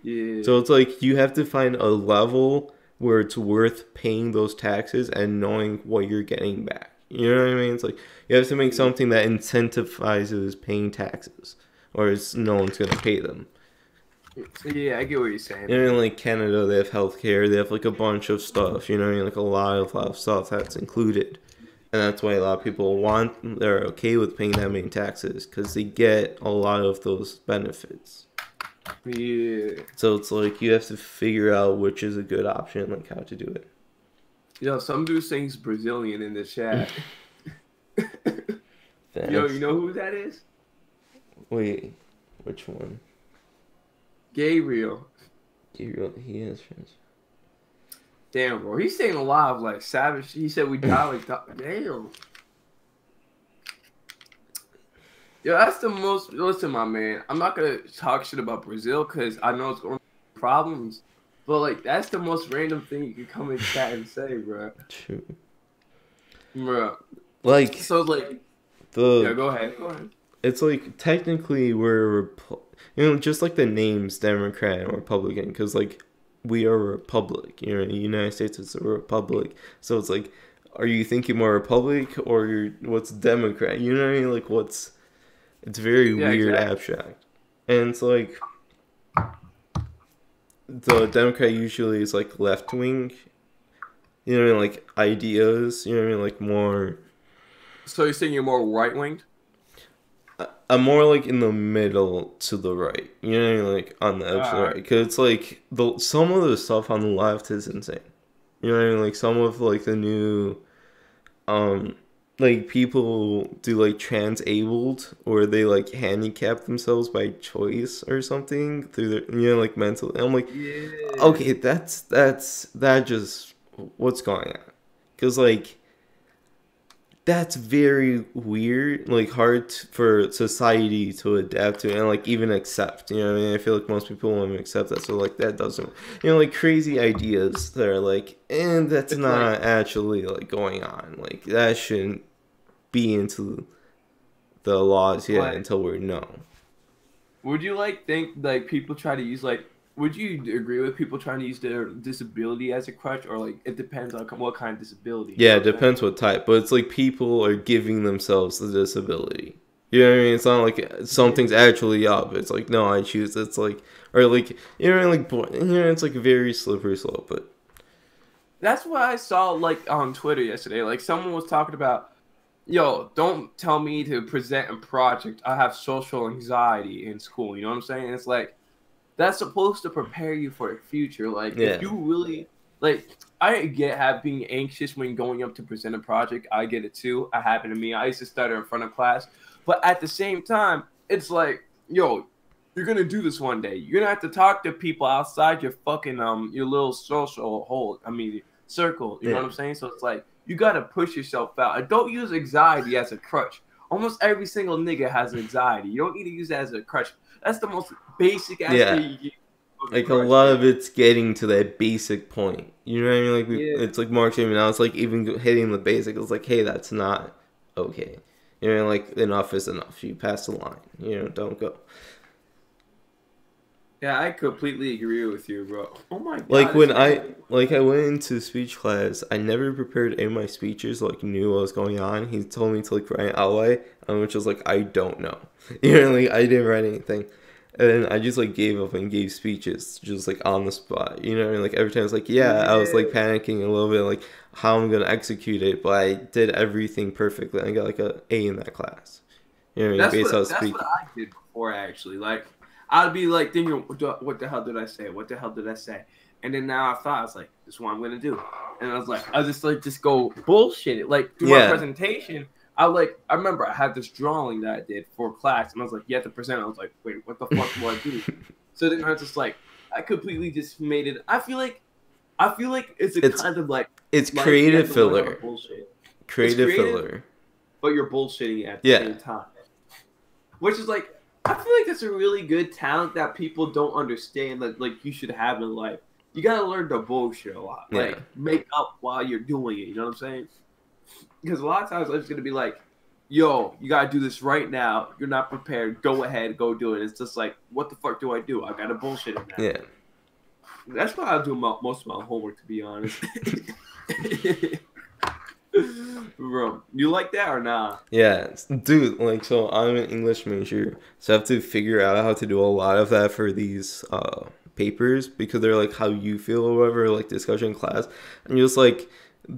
Yeah. So it's like you have to find a level where it's worth paying those taxes and knowing what you're getting back. You know what I mean? It's like you have to make something that incentivizes paying taxes, or no one's gonna pay them. Yeah, I get what you're saying. You know, in like Canada, they have healthcare. They have like a bunch of stuff. You know, like a lot of stuff that's included, and that's why a lot of people they're okay with paying that many taxes because they get a lot of those benefits. Yeah. So it's like you have to figure out which is a good option, like how to do it. Yo, some dude sings Brazilian in the chat. Yo, you know who that is? Wait, which one? Gabriel, he is French. Damn, bro. He's saying a lot of like savage. He said we die like damn. Yo, that's the most. Listen, my man. I'm not gonna talk shit about Brazil because I know it's going to be problems. But like, that's the most random thing you can come in chat and say, bro. True. Bro. Like. So like. Yeah, go ahead. Go ahead. It's like technically we're just like the names Democrat and Republican, because like we are a republic. You know, in the United States it's a republic. So it's like, are you thinking more republic or what's Democrat? You know what I mean? Like it's very weird, abstract. And it's like the Democrat usually is like left wing. You know what I mean? Like ideas. You know what I mean? Like more. So you're saying you're more right winged? I'm more like in the middle to the right. You know what I mean? Like on the edge to the right. Because it's like some of the stuff on the left is insane. You know what I mean? Like some of like the new like people do like transabled or they like handicap themselves by choice or something through their, you know, like mentally. I'm like, okay, that's just what's going on. Because like that's very weird, like hard for society to adapt to and like even accept. You know what I mean? I feel like most people won't accept that. So like that doesn't, you know, like crazy ideas that are like, and that's it's not like, actually like going on. Like that shouldn't be into the laws yet until we know. Would you like think like people try to use like? Would you agree with people trying to use their disability as a crutch, or like it depends on what kind of disability? Yeah, it depends what type, but it's like people are giving themselves the disability. You know what I mean? It's not like something's actually up. It's like, no, I choose. It's like, or like, you know, like, you know, it's like a very slippery slope. But that's what I saw like on Twitter yesterday. Like someone was talking about, yo, don't tell me to present a project. I have social anxiety in school. You know what I'm saying? It's like. That's supposed to prepare you for the future. Like, if you really, like, I get being anxious when going up to present a project. I get it too. It happened to me. I used to stutter in front of class, but at the same time, it's like, yo, you're gonna do this one day. You're gonna have to talk to people outside your fucking your little social hole. I mean, circle. You know Yeah. what I'm saying? So it's like you gotta push yourself out. And don't use anxiety as a crutch. Almost every single nigga has anxiety. You don't need to use that as a crutch. That's the most basic ass Yeah. thing you get. Like a lot of it's getting to that basic point. You know what I mean? Like Yeah. it's like Mark saying now. It's like even hitting the basic. It's like, hey, that's not okay. You know, like enough is enough. You pass the line. You know, don't go. Yeah, I completely agree with you, bro. Oh my god. Like when it's I went into speech class, I never prepared any of my speeches. Like knew what was going on. He told me to like write an outline, which was like I don't know. You know, like I didn't write anything. And then I just like gave up and gave speeches just like on the spot. You know, and like every time I was like, yeah, I was like panicking a little bit, like how I'm gonna execute it, but I did everything perfectly. I got like a A in that class. You know what I mean? Based on speaking. That's what I did before actually. Like I'd be like thinking, what the hell did I say? What the hell did I say? And then now I thought I was like, this is what I'm gonna do. And I was like, I just go bullshit it. Like through my presentation, I remember I had this drawing that I did for class, and I was like, you have to present. I was like, wait, what the fuck do I do? So then I was just like, I completely just made it. I feel like it's kind of like it's creative filler. Creative Filler. But you're bullshitting at the same time. Which is like, I feel like that's a really good talent that people don't understand that like you should have in life. You gotta learn to bullshit a lot. Like make up while you're doing it. You know what I'm saying? Because a lot of times I'm just gonna be like, yo, you gotta do this right now. You're not prepared. Go ahead, go do it. It's just like, what the fuck do? I gotta bullshit in that. Yeah. That's why I do most of my homework, to be honest. Bro, you like that or not? Yeah, dude. Like, so I'm an English major, so I have to figure out how to do a lot of that for these papers because they're like how you feel or whatever, like discussion class. And just like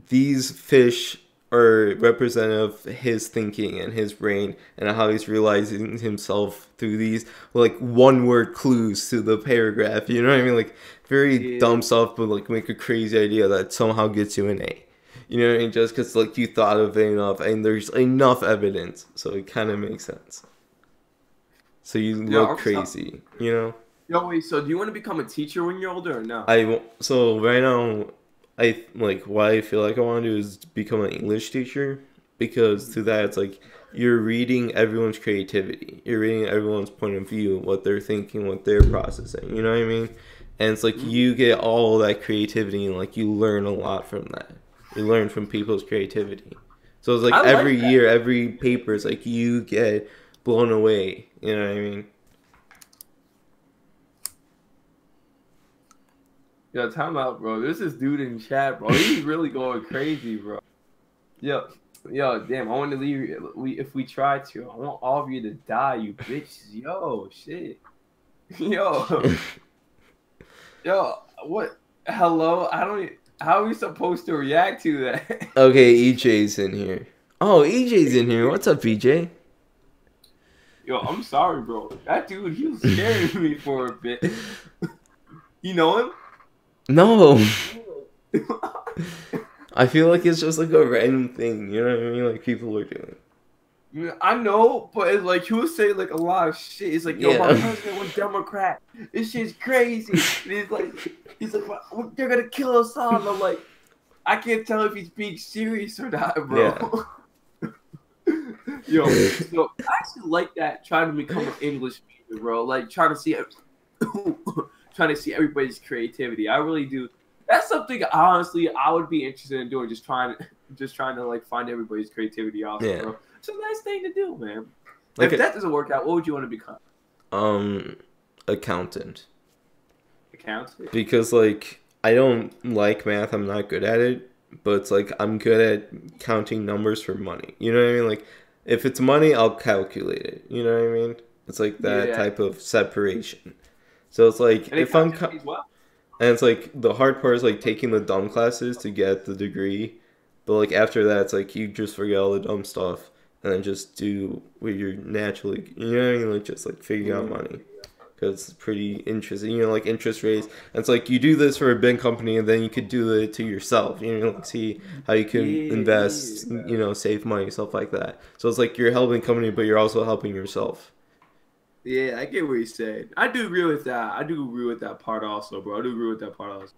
these fish are representative of his thinking and his brain and how he's realizing himself through these like one word clues to the paragraph. You know what I mean? Like very dumb stuff, but like make a crazy idea that somehow gets you an A. You know what I mean? Just because like you thought of it enough and there's enough evidence, so it kind of makes sense. So you look crazy, you know? Yo, wait. So do you want to become a teacher when you're older or no? So right now, I like what I feel like I want to do is become an English teacher because through that it's like you're reading everyone's creativity, you're reading everyone's point of view, what they're thinking, what they're processing. You know what I mean? And it's like you get all that creativity and like you learn a lot from that. You learn from people's creativity. So it's like every year, every paper is like you get blown away. You know what I mean? Yo, time out, bro. There's this dude in chat, bro. He's really going crazy, bro. Yo, damn. I want to leave. If we try to, I want all of you to die, you bitches. Yo, shit. Yo, what? Hello? I don't. How are we supposed to react to that? Okay, EJ's in here. Oh, EJ's in here. What's up, EJ? Yo, I'm sorry, bro. That dude, he was scaring me for a bit. You know him? No. I feel like it's just like a random thing. You know what I mean? Like people are doing. I know, but it's like he was saying like a lot of shit. It's like, yo, my president was Democrat. This shit's crazy. And he's like, well, they're gonna kill us all. And I'm like, I can't tell if he's being serious or not, bro. Yeah. Yo, I actually like that. Trying to become an English major, bro. Like trying to see everybody's creativity. I really do. That's something honestly I would be interested in doing. Just trying to like find everybody's creativity also, bro. It's a nice thing to do, man. Like if that doesn't work out, what would you want to become? Accountant. Accountant? Because like I don't like math, I'm not good at it, but it's like I'm good at counting numbers for money. You know what I mean? Like if it's money, I'll calculate it. You know what I mean? It's like that type of separation. So it's like if I'm and it's like the hard part is like taking the dumb classes to get the degree, but like after that it's like you just forget all the dumb stuff and then just do what you're naturally, you know what I mean, like just like figuring out money. because it's pretty interesting. You know, like interest rates. And it's like you do this for a big company, and then you could do it to yourself. You know, like see how you can Yeah, yeah. invest. You know, save money, stuff like that. So it's like you're helping company, but you're also helping yourself. Yeah, I get what you're saying. I do agree with that. I do agree with that part also, bro. I do agree with that part also.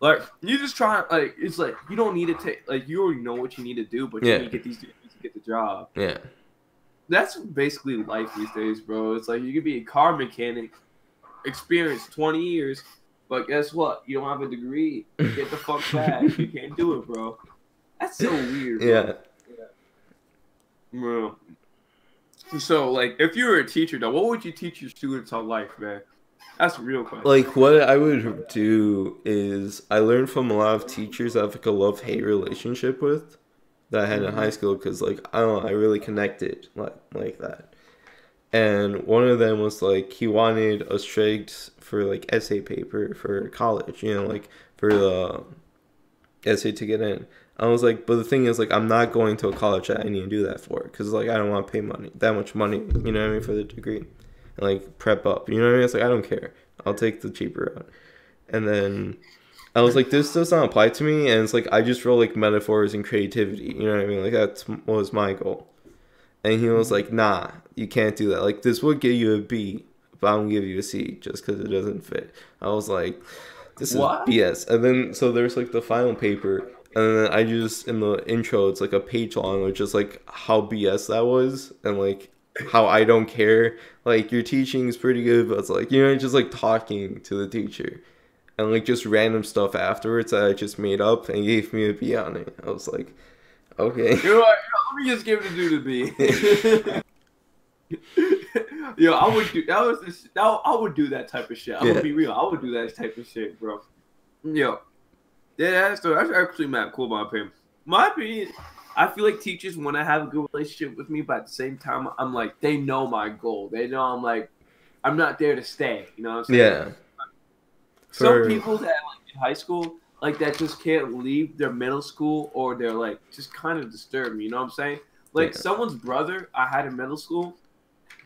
Like, you just try, like, it's like, you don't need to take, like, you already know what you need to do, but you Yeah, need to get these degrees to get the job. yeah, That's basically life these days, bro. It's like, you could be a car mechanic, experience 20 years, but guess what? You don't have a degree. Get the fuck back. You can't do it, bro. That's so weird, yeah. bro. Bro. So, like, if you were a teacher, though, what would you teach your students on life, man? That's a real question. Like what I would do is I learned from a lot of teachers I have like a love-hate relationship with that I had in high Hmm. school because like I don't know I really connected like that. And one of them was like he wanted us straight for like essay paper for college, you know, like for the essay to get in. I was like, but the thing is, like, I'm not going to a college that I need to do that for, because like I don't want to pay that much money, you know what I mean, for the degree, and like prep up, you know what I mean. It's like I don't care. I'll take the cheaper route. And then I was like, this does not apply to me, and it's like I just wrote like metaphors and creativity, you know what I mean? Like that was my goal. And he was like, nah, you can't do that. Like this would give you a B, but I'm gonna give you a C just because it doesn't fit. I was like, this is What? BS. And then so there's like the final paper, and then I just in the intro it's like a page long, which is like how BS that was, and like how I don't care. Like your teaching is pretty good, but it's like you know just like talking to the teacher, and like just random stuff afterwards that I just made up and gave me a B on it. I was like, okay. You know what? Let me just give it a do to be. Yo, I would do that. I would do that type of shit. I'm Yeah. gonna be real. I would do that type of shit, bro. Yo, yeah, that's actually mad cool. My opinion. My opinion. I feel like teachers want to have a good relationship with me, but at the same time, I'm like they know my goal. They know I'm like I'm not there to stay. You know what I'm saying? Yeah. Some For people that like in high school like that just can't leave their middle school or they're like just kind of disturb me. You know what I'm saying? Like yeah. someone's brother I had in middle school.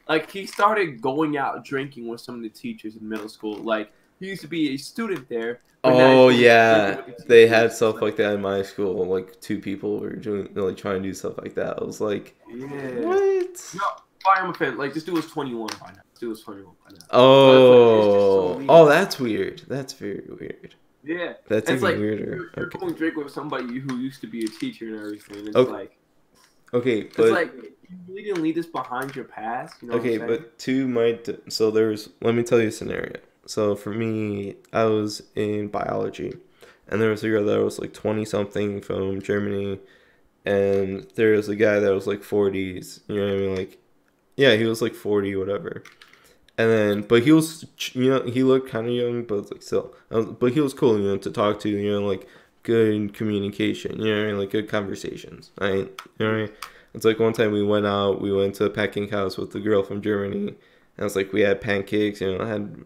Like he started going out drinking with some of the teachers in middle school. Like he used to be a student there, but now he's Oh going out drinking yeah, with the they had teachers. stuff like that in my school. Like two people were doing like trying to do stuff like that. I was like, Yeah. what? No, Fire him a fan. Like this dude was 21 by now. This dude was 21 by now. But it's just so Oh, weird. oh, that's weird. That's very weird. Yeah. That's It's even like weirder. you're Okay. going drink with somebody who used to be a teacher and everything. Okay. Okay, It's but like you really didn't leave this behind your past. You know what I'm okay, saying? but to my so there's let me tell you a scenario. So for me, I was in biology, and there was a girl that was like 20 something from Germany, and there was a guy that was like 40s. You know what I mean? Like, yeah, he was like 40, whatever. And then, but he was, you know, he looked kind of young, but like still, but he was cool, you know, to talk to, you know, like good communication, you know what I mean? Like good conversations, right? You know what I mean? It's like one time we went to a packing house with the girl from Germany, and it's like we had pancakes, you know, had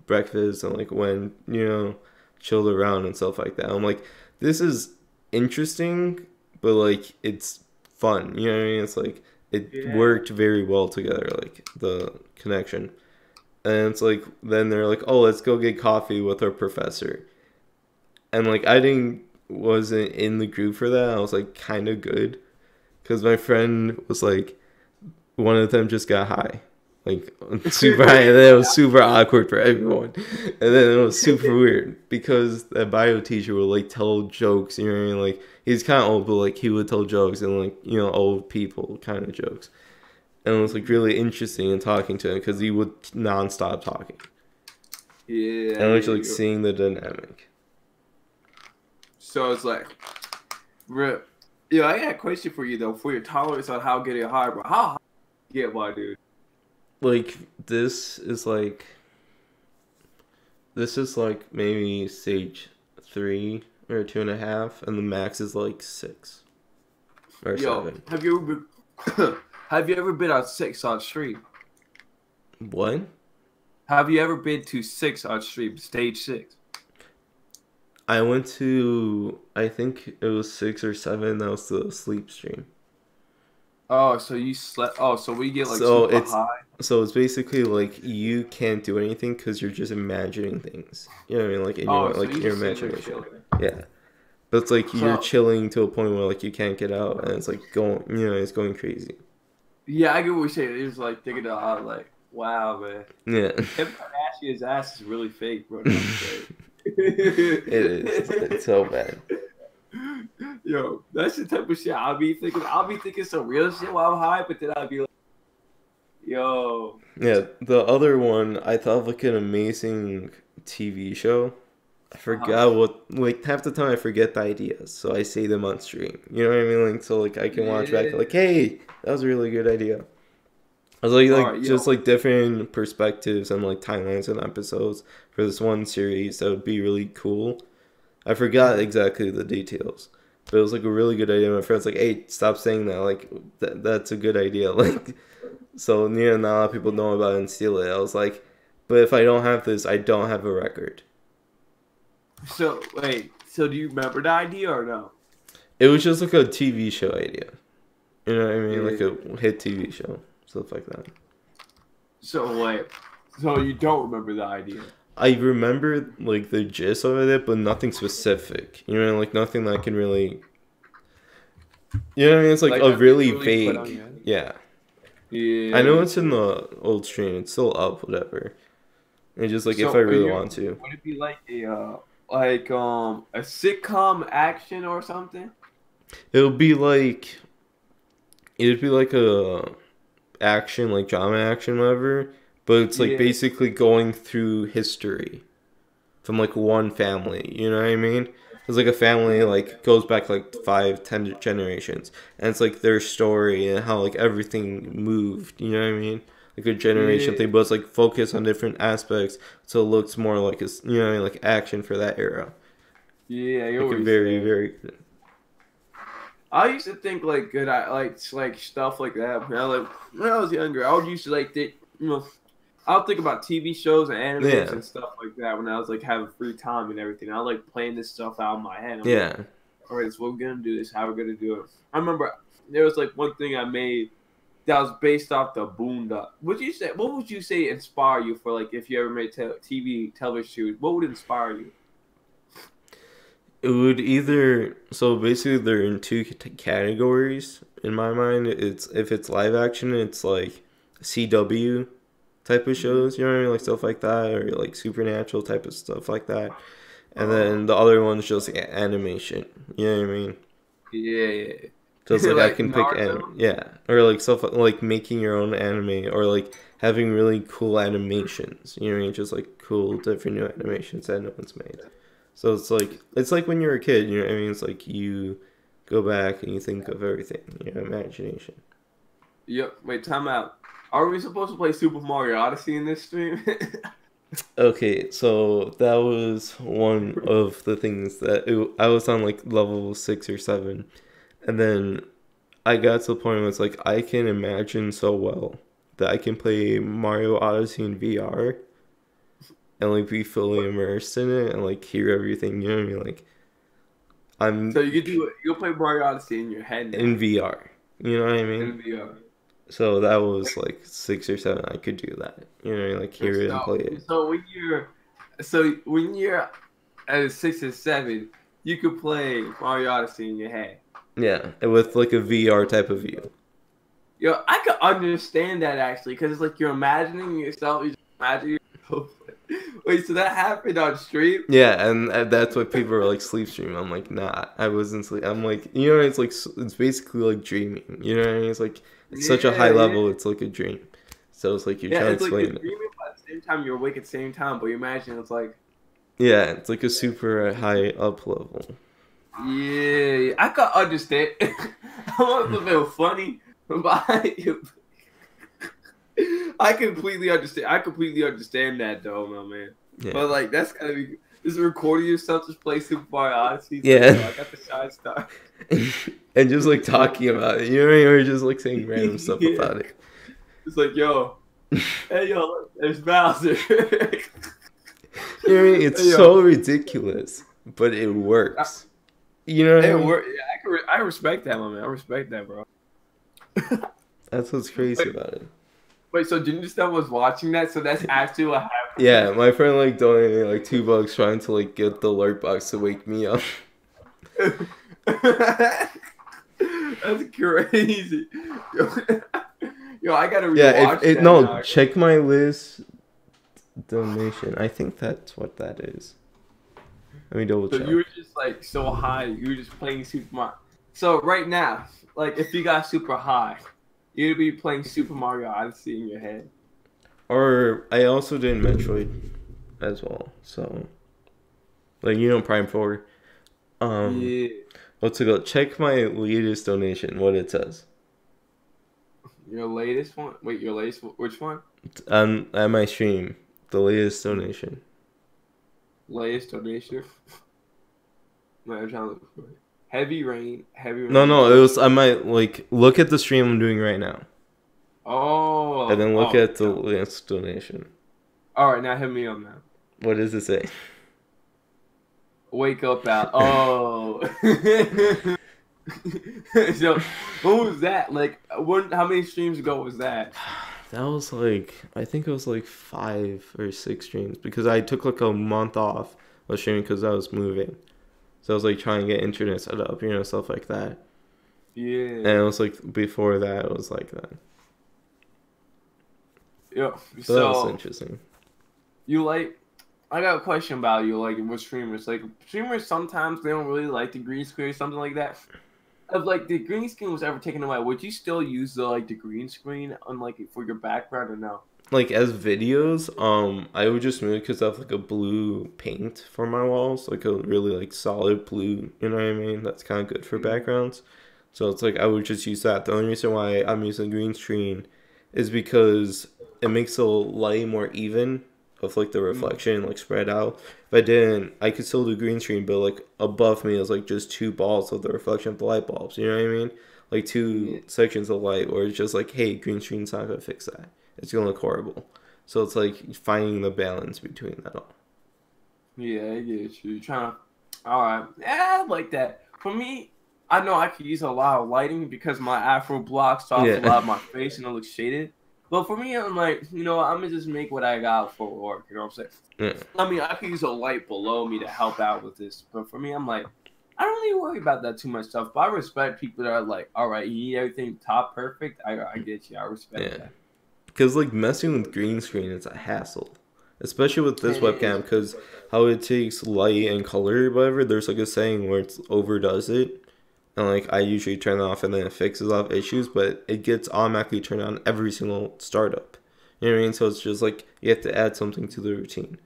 breakfast, and like went, you know, chilled around and stuff like that. I'm like, this is interesting, but like it's fun, you know what I mean? It's like it Yeah. worked very well together, like the connection. And it's like then they're like, "Oh, let's go get coffee with our professor." And like I didn't wasn't in the group for that. I was like kind of good because my friend was like one of them just got high. Like super high, and then it was super awkward for everyone. And then it was super weird because that bio teacher would like tell jokes, you know what I mean? Like he's kinda old, but like he would tell jokes and like, you know, old people kind of jokes. And it was like really interesting in talking to him because he would nonstop talking. Yeah, And I I get was like you. seeing the dynamic. So it's like, rip. Yeah, I got a question for you though. For your tolerance on how getting high, bro. How high you get, my dude? Like this is like maybe stage 3 or 2.5, and the max is like 6 or Yo, 7. have you ever been? Have you ever been on 6 on stream? What? Have you ever been to 6 on stream? Stage 6. I went to I think it was 6 or 7. That was the sleep stream. Oh, so you slept. Oh, so we get like So super it's high. so it's basically like you can't do anything because you're just imagining things. You know what I mean? Like in Oh, your so like you your just sitting there imagination. chilling. Yeah. But it's like you're So chilling to a point where like you can't get out, and it's like going, it's going crazy. yeah, I get what you're saying. It was like thinking out like, wow, man. Yeah. Kim Kardashian's ass is really fake, bro. No, I'm just saying. It is. It's so bad. Yo, that's the type of shit I'll be thinking. I'll be thinking some real shit while I'm high, but then I'll be like, yo. Yeah, the other one I thought of like an amazing TV show. I Uh-huh. forgot what, like half the time I forget the ideas, so I say them on stream. You know what I mean? Like so like I can watch back like, Yeah. hey, that was a really good idea. I was All like right, just yo. like different perspectives and like timelines and episodes for this one series that would be really cool. I forgot Mhm. exactly the details, but it was like a really good idea. My friend's like, "Hey, stop saying that. Like, that's a good idea." Like, so not a lot of people know about it and steal it. I was like, "But if I don't have this, I don't have a record." So wait, so do you remember the idea or no? It was just like a TV show idea. You know what I mean? Like Yeah. a hit TV show, stuff like that. So wait, so you don't remember the idea? I remember like the gist of it, but nothing specific. You know, like nothing that I can really. You know what I mean? It's like Like a nothing you really really put on vague. your head? Yeah. Yeah, I know yeah. it's in the old stream. It's still up, whatever. And just like if I So are really you? want to, Would it be like a sitcom action or something? it'll be like it'd be like a action, like drama action, whatever. But it's like Yeah, basically going through history from like one family. You know what I mean? It's like a family yeah, like goes back like 5, 10 generations, and it's like their story and how like everything moved. You know what I mean? Like a generation yeah, thing, but it's like focus on different aspects, so it looks more like it's you know what I mean, like action for that era. yeah. I get Like a what you're very saying. very I used to think like good, I like stuff like that. When I was younger, I would used to like think, I would think about TV shows and animes yeah and stuff like that when I was like having free time and everything. I like playing this stuff out in my head. I'm like, yeah. all right, so we're gonna do this. How we're gonna do it? I remember there was like one thing I made that was based off the Boondock. Would you say? What would you say inspire you for like if you ever made TV television shows? What would inspire you? It would either so basically they're in two categories in my mind. It's if it's live action, it's like CW type of Mm-hmm. shows, you know what I mean, like stuff like that, or like supernatural type of stuff like that. And Oh, then the other one's just like animation, you know what I mean? yeah, So it's yeah. like I Like can pick Naruto. yeah, or like stuff like making your own anime, or like having really cool animations, you know what I mean? Just like cool different new animations that no one's made. So it's like when you're a kid, you know what I mean? It's like you go back and you think of everything, your imagination. Yep. Wait, time out. Are we supposed to play Super Mario Odyssey in this stream? Okay, so that was one of the things that I was on like level 6 or 7, and then I got to the point where it's like I can imagine so well that I can play Mario Odyssey in VR and like be fully immersed in it and like hear everything. You know what I mean? Like So I'm you can do it. You'll play Mario Odyssey in your head in now VR. You know what I mean? in VR. So that was like 6 or 7. I could do that. You know, like And hear it and play it. so when you're at 6 or 7, you could play Mario Odyssey in your head. Yeah, and with like a VR type of view. Yo, I could understand that actually, because it's like you're imagining yourself. You just imagine yourself. Wait, so that happened on stream? Yeah, and that's what people are like sleep streaming. I'm like, nah, I wasn't sleep. I'm like, you know, it's like it's basically like dreaming. You know what I mean? It's like it's such a high Yeah, yeah, level. It's like a dream. So it's like you're yeah. trying to It's like you're explain it. dreaming, but at the same time you're awake at the same time. But you imagine it's like, Yeah, it's like a super high up level. yeah, I could understand. I want to feel funny, but I completely understand. I completely understand that though, my man. Yeah, But like that's gotta be just recording yourself just play Super Mario Odyssey. It's like, yo, yeah, I got the shine star. and just like talking about it. You know what I mean? Or just like saying random stuff Yeah. about it. It's like, yo, hey yo, look, there's Bowser. You know what I mean? It's Hey yo, so ridiculous, but it works. You know what I hey, mean? yeah, I respect that, my man. I respect that, bro. That's what's crazy Wait, about it. wait, so Ginger was watching that, so that's actually what Yeah, happened. my friend like donated like $2 trying to like get the alert box to wake me up. That's crazy. Yo, yo, I gotta Yeah, if rewatch it that no, now. check my list donation. I think that's what that is. Let me double So you check. were just like so high, you were just playing Super Mario. So right now, like if you got super high, you'd be playing Super Mario Odyssey in your head. Or I also did Metroid as well. So like Prime 4. Um Yeah, let's go check my latest donation, what it says. your latest one. Wait, your latest which one? On at my stream, the latest donation. Latest donation. Wait, I'm trying to look for it. Heavy rain, heavy No, rain. no, it Just was I might like look at the stream I'm doing right now. And oh, then look oh. at the latest donation. All right, now hit me up now. What does it say? Wake up out. Oh. So, what was that? Like, how many streams ago was that? That was like I think it was like 5 or 6 streams because I took like a month off of streaming because I was moving. So I was like trying to get internet set up, stuff like that. And Yeah. it was like before that, it was like that. Yo, So that was so interesting. you like? I got a question about you. Like, with streamers, like streamers, sometimes they don't really like the green screen or something like that. If like the green screen was ever taken away, would you still use the green screen on like for your background or no? Like as videos, I would just move because I have like a blue paint for my walls, like a really like solid blue. You know what I mean? That's kind of good for Mhm. backgrounds. So it's like I would just use that. The only reason why I'm using green screen is because it makes the light more even of like the Mhm. reflection like spread out. If I didn't, I could still do green screen, but like above me is like just 2 balls of the reflection of the light bulbs. You know what I mean? Like Yeah. 2 sections of light, where it's just like, hey, green screen's not gonna fix that. It's gonna look horrible. So it's like finding the balance between that all. Yeah, I get you. Trying to. All right. Yeah, I like that. For me, I know I could use a lot of lighting because my Afro blocks off a Yeah. lot of my face and it looks shaded. But for me, I'm like, I'm gonna just make what I got for work. You know what I'm saying? Yeah. I mean, I could use a light below me to help out with this. But for me, I'm like, I don't really worry about that too much stuff. But I respect people that are like, all right, you need everything top perfect. I get you. I respect Yeah. that. Because like messing with green screen is a hassle, especially with this It webcam. is. Because how it takes light and color, or whatever. There's like a saying where it overdoes it, and like I usually turn it off and then it fixes off issues, but it gets automatically turned on every single startup. You know what I mean? So it's just like you have to add something to the routine.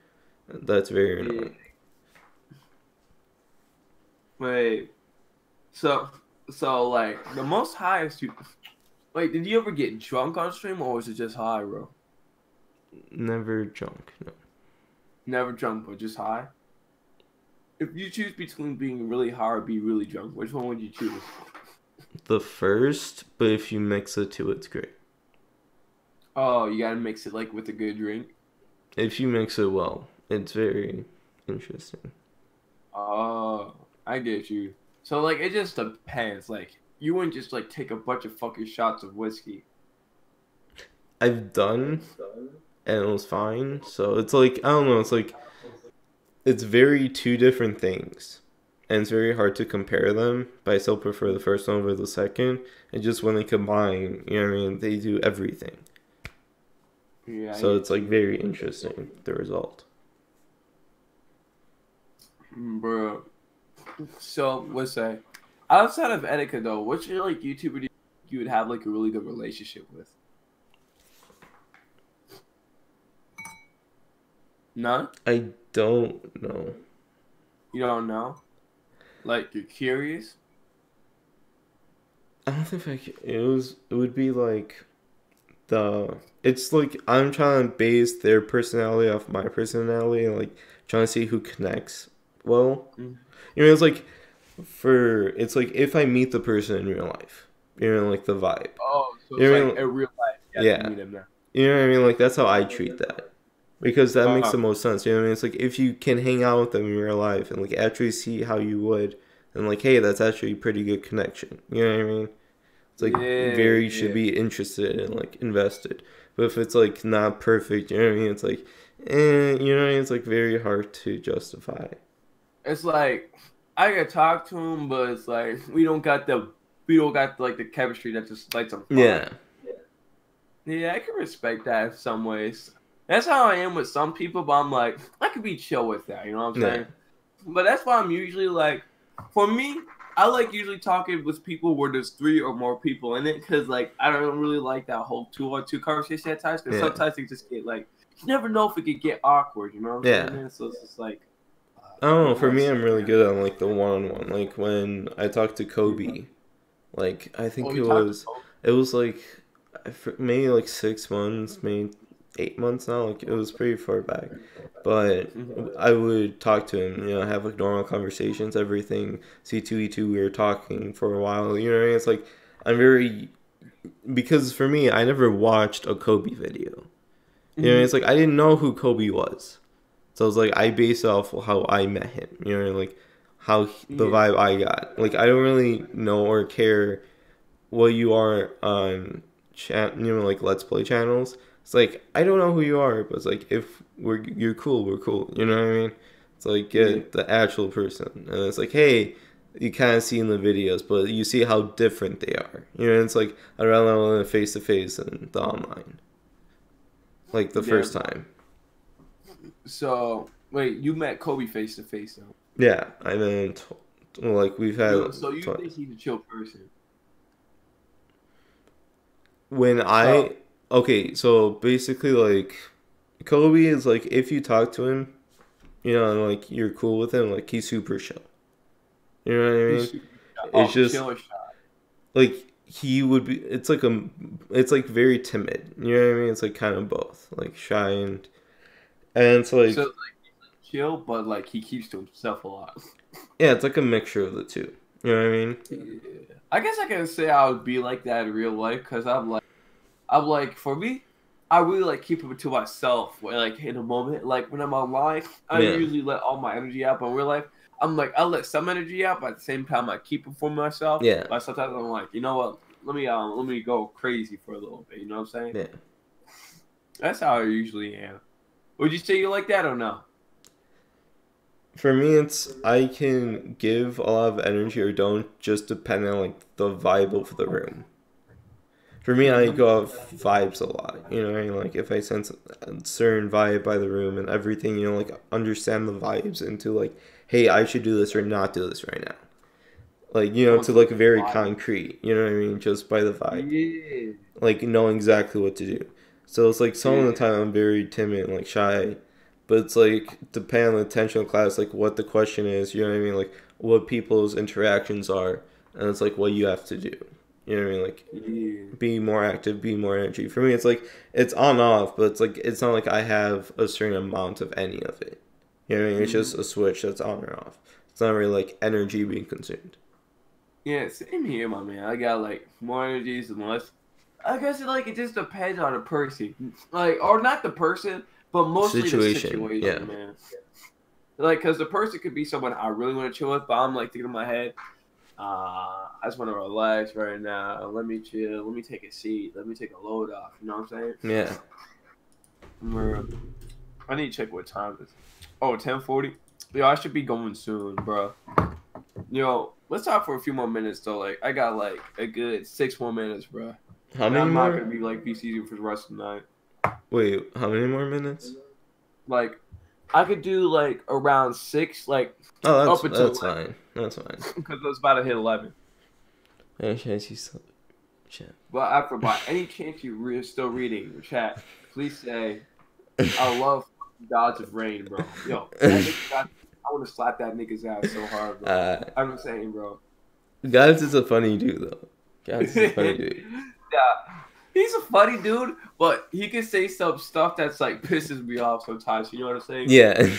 That's very Yeah. annoying. Wait. So, so like the most highest you. Wait, did you ever get drunk on stream or was it just high, bro? Never junk. No. Never drunk, but just high. If you choose between being really high or be really drunk, which one would you choose? The first, but if you mix the two, it's great. Oh, you gotta mix it like with a good drink. If you mix it well, it's very interesting. Oh, I get you. So like it just depends. Like you wouldn't just like take a bunch of fucking shots of whiskey. I've done, and it was fine. So it's like, I don't know, it's like, it's very two different things. And it's very hard to compare them, but I still prefer the first one over the second. And just when they combine, you know what I mean, they do everything. Yeah, I So it's get like you. very interesting, the result. Bro. So let's say outside of etiquette though, what's your like YouTuber you would have like a really good relationship with? None? I don't know. You don't know? Like you're curious? I don't think it would be like it's like I'm trying to base their personality off my personality and like trying to see who connects well. Mm. It's like it's like if I meet the person in real life, like the vibe. Oh, so You it's know what I like mean? a real life. You have to Yeah. meet him now. You know what I mean? Like that's how I treat that. Because that makes the Oh, most sense. You know what I mean? It's like if you can hang out with them in real life and like actually see how you would, and like, hey, that's actually a pretty good connection. You know what I mean? It's like Yeah, very should yeah. be interested and like invested. But if it's like not perfect, you know what I mean? It's like, you know what I mean? It's like very hard to justify. It's like I could talk to him, but it's like we don't got like the chemistry that just lights on Yeah, fire. Yeah, I can respect that in some ways. That's how I am with some people, but I'm like, I could be chill with that, you know what I'm yeah, saying? But that's why I'm usually like, for me, I like usually talking with people where there's three or more people in it, because like I don't really like that whole 2-on-2 conversation at times, because yeah, sometimes they just get like, you never know if it could get awkward, you know what I'm saying, yeah. man? So it's just like, I don't know. who For me, wants I'm to, really man? good on like the one-on-one. Like when I talked to Kobe, like I Oh, think you talked to Kobe? it was like maybe like 6 months, maybe 8 months now. Like it was pretty far back, but Mhm. I would talk to him. You know, have like normal conversations. Everything C2E2. We were talking for a while. You know what I mean? It's like I'm very because for me, I never watched a Kobe video. You know, Mhm. it's like I didn't know who Kobe was. So I was like, I base off how I met him. You know, like the Yeah. vibe I got. Like I don't really know or care what you are on like Let's Play channels. It's like I don't know who you are, but it's like if you're cool, we're cool. You know what I mean? It's like Yeah. get the actual person, and it's like hey, you kind of see in the videos, but you see how different they are. You know, it's like I'd rather know them face to face than the online, like the Yeah. first time. So wait, you met Kobe face to face though. Yeah, I mean, like we've had So you think he's a chill person? when So I okay, so basically like Kobe is like if you talk to him, you know, and like you're cool with him, like he's super chill. You know what I he's mean? super It's just chill or shy. like he would be. It's like very timid. You know what I mean? It's like kind of both, like shy and it's So like like chill, but like he keeps to himself a lot. yeah, it's like a mixture of the two. You know what I mean? Yeah. I guess I can say I would be like that in real life because I'm like for me, I really like keeping it to myself. Like in a moment, like when I'm online, I Yeah, usually let all my energy out. But in real life, I'm like I let some energy out, but at the same time I keep it for myself. yeah, But sometimes I'm like, you know what? Let me go crazy for a little bit. You know what I'm saying? yeah. That's how I usually am. Would you say you like that or no? For me, it's I can give a lot of energy or don't, just depending on like the vibe of the room. For me, I Hmm. go off vibes a lot. You know what I mean? Like if I sense a certain vibe by the room and everything, you know, like understand the vibes into like, hey, I should do this or not do this right now. Like you know, Oh, to so like it's very wild. concrete. You know what I mean? Just by the vibe, Yeah. like know exactly what to do. So it's like some of the Yeah. time I'm very timid and like shy, but it's like depending on the attention of class, like what the question is. You know what I mean? Like what people's interactions are, and it's like what you have to do. You know what I mean? Like Yeah. be more active, be more energy. For me, it's like it's on off, but it's like it's not like I have a certain amount of any of it. You know what I mean? It's just Hmm. a switch that's on or off. It's not really like energy being consumed. Yeah, same here, my man. I got like more energies than less. I guess it just depends on the person, like or not the person, but mostly the Situation, yeah, situation, man. Like, cause the person could be someone I really want to chill with, but I'm like thinking in my head, I just want to relax right now. Let me chill. Let me take a seat. Let me take a load off. You know what I'm saying? yeah. Bro, I need to check what time it is. Oh, 10:40. Yo, I should be going soon, bro. Yo, let's talk for a few more minutes though. Like, I got like a good 6 more minutes, bro. How And many I'm not more? gonna be like BC for the rest of the night. Wait, how many more minutes? Like, I could do like around 6, like Oh, up until that's fine. That's fine. 11, because I was about to hit 11. Actually, I see some shit. But after by any chance you're still reading the chat, please say I love Gods of Rain, bro. Yo, that nigga got. I want to slap that nigga's ass so hard, bro. uh, I'm saying, bro. Guys is a funny dude though. Guys is a funny dude. Yeah, he's a funny dude, but he can say some stuff that's like pisses me off sometimes. You know what I'm saying? Yeah,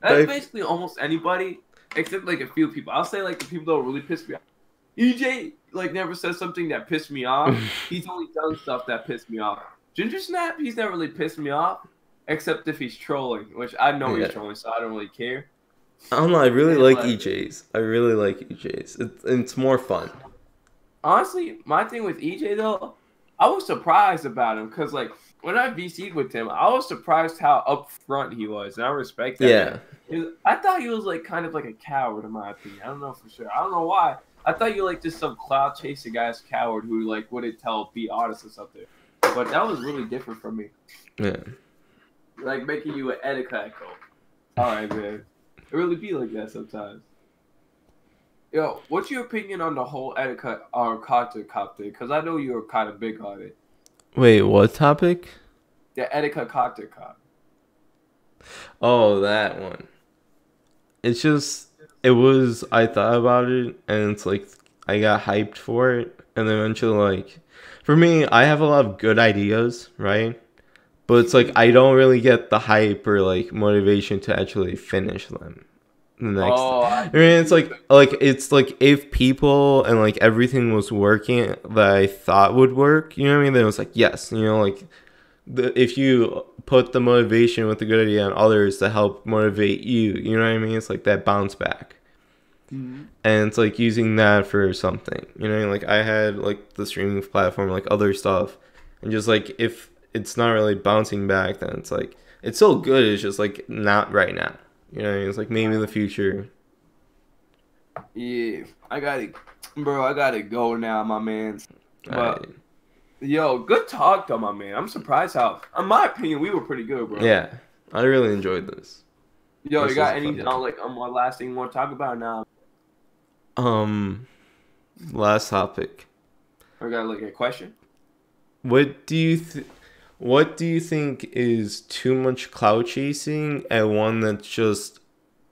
That's but basically almost anybody except like a few people. I'll say like the people that really piss me off. EJ like never says something that pissed me off. He's only done stuff that pissed me off. Ginger Snap, he's never really pissed me off, except if he's trolling, which I know he's yeah. trolling, so I don't really care. I don't know. I really And like like, EJs. I really like EJs. It's more fun. honestly, my thing with EJ though, I was surprised about him because like when I VC'd with him, I was surprised how upfront he was, and I respect that man. Yeah. I thought he was like kind of like a coward in my opinion. I don't know for sure. I don't know why. I thought you were like just some cloud chasing guy's coward who like wouldn't be honest or something. But that was really different from me. Yeah. Like making you an etiquette coach. All right, man. It really be like that sometimes. Yo, what's your opinion on the whole etiquette or content cop thing? Because I know you're kind of big on it. Wait, what topic? The etiquette content cop. Oh, that one. It's just, it was, I thought about it, and it's like, I got hyped for it, and then eventually, like, for me, I have a lot of good ideas, right? But it's like, I don't really get the hype or, like, motivation to actually finish them. The next, I mean, it's like if people and like everything was working that I thought would work, you know what I mean? Then it was like, yes, you know, like if you put the motivation with the good idea on others to help motivate you, you know what I mean? It's like that bounce back. Mm-hmm. And it's like using that for something, you know, like I had like the streaming platform, like other stuff, and just like if it's not really bouncing back, then it's like it's still good. It's just like not right now, you know. What I mean? It's like maybe in the future. Yeah, I gotta go now, my man. But Right. yo, good talk though, my man. I'm surprised how, in my opinion, we were pretty good, bro. Yeah, I really enjoyed this. Yo, This you got was a any fun one. like one last thing you want to talk about now? Last topic. Or got like a question? What do you what do you think is too much cloud chasing and one that's just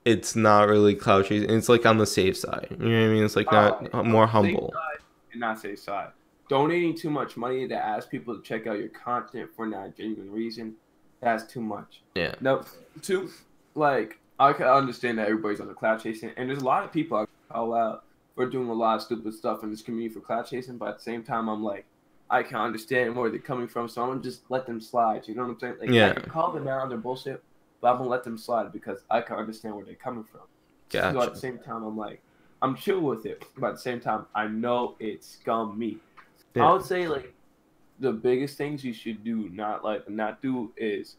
it's not really cloud chasing. It's like on the safe side. You know what I mean? It's like not more Safe humble. side and not safe side. Donating too much money to ask people to check out your content for not a genuine reason, that's too much. Yeah. No, too, like, I can understand that everybody's on the cloud chasing, and there's a lot of people I call out for doing a lot of stupid stuff in this community for cloud chasing, but at the same time, I'm like, I can understand where they're coming from, so I'm gonna just let them slide. You know what I'm saying? Like, Yeah. I can call them out on their bullshit, but I'm gonna let them slide because I can understand where they're coming from. So at the Gotcha. same time, I'm like, I'm chill with it, but at the same time, I know it's scum me. I Yeah. would say like the biggest things you should do, not do, is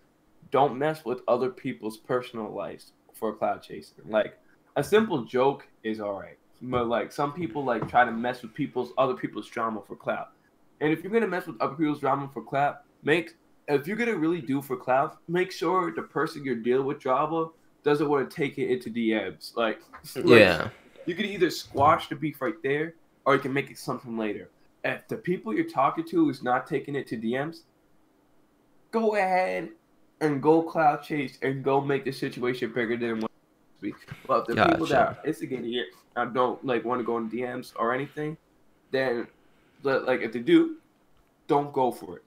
don't mess with other people's personal lives for cloud chasing. Like a simple joke is alright, but like some people like try to mess with other people's drama for clout. And if you're gonna mess with other people's drama for clout, if you're gonna really do for clout, make sure the person you're dealing with drama doesn't want to take it into DMs. Like Yeah. you can either squash the beef right there, or you can make it something later. If the people you're talking to is not taking it to DMs, go ahead and go cloud chase and go make the situation bigger than what it be. But if the people that Gotcha. are instigating it don't like want to go in DMs or anything, then like if they do, don't go for it.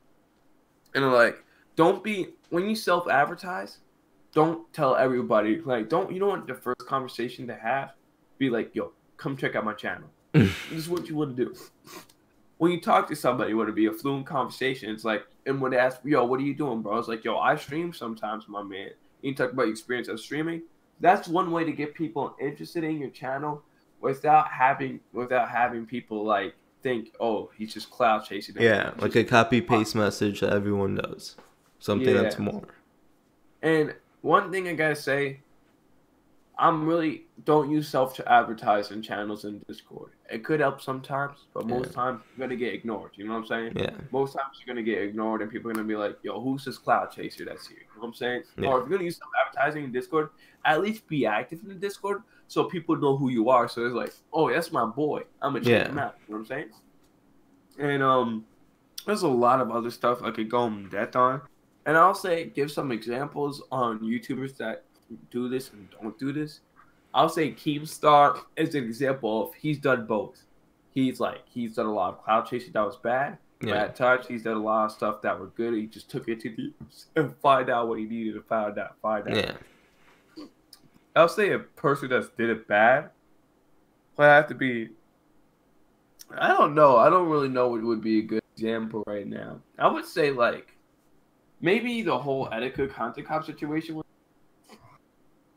And like don't be when you self-advertise, don't tell everybody like you don't want the first conversation to have be like, yo, come check out my channel. This is what you want to do. When you talk to somebody, would it be a fluent conversation? It's like, and when they ask, yo, what are you doing, bro? It's like, yo, I stream sometimes, my man. You talk about your experience of streaming. That's one way to get people interested in your channel without having people like think, oh, he's just cloud chasing. Yeah, like a copy paste message that everyone does. Something that's Yeah. more. And one thing I gotta say, don't use self-advertising channels in Discord. It could help sometimes, but most times you're gonna get ignored. You know what I'm saying? Yeah. Most times you're gonna get ignored, and people are gonna be like, "Yo, who's this cloud chaser that's here?" You know what I'm saying? Yeah. Or if you're gonna use self-advertising in Discord, at least be active in the Discord so people know who you are. So it's like, "Oh, that's my boy. I'm gonna check him out." You know what I'm saying? And there's a lot of other stuff I could go in depth on, and I'll say give some examples on YouTubers that do this and don't do this. I'll say Keemstar is an example of he's done both. He's done a lot of cloud chasing that was bad touch. He's done a lot of stuff that were good. He just took it to the and find out what he needed to find out. Yeah. I'll say a person that did it bad would have to be. I don't know. I don't really know what would be a good example right now. I would say like maybe the whole etiquette content cop situation was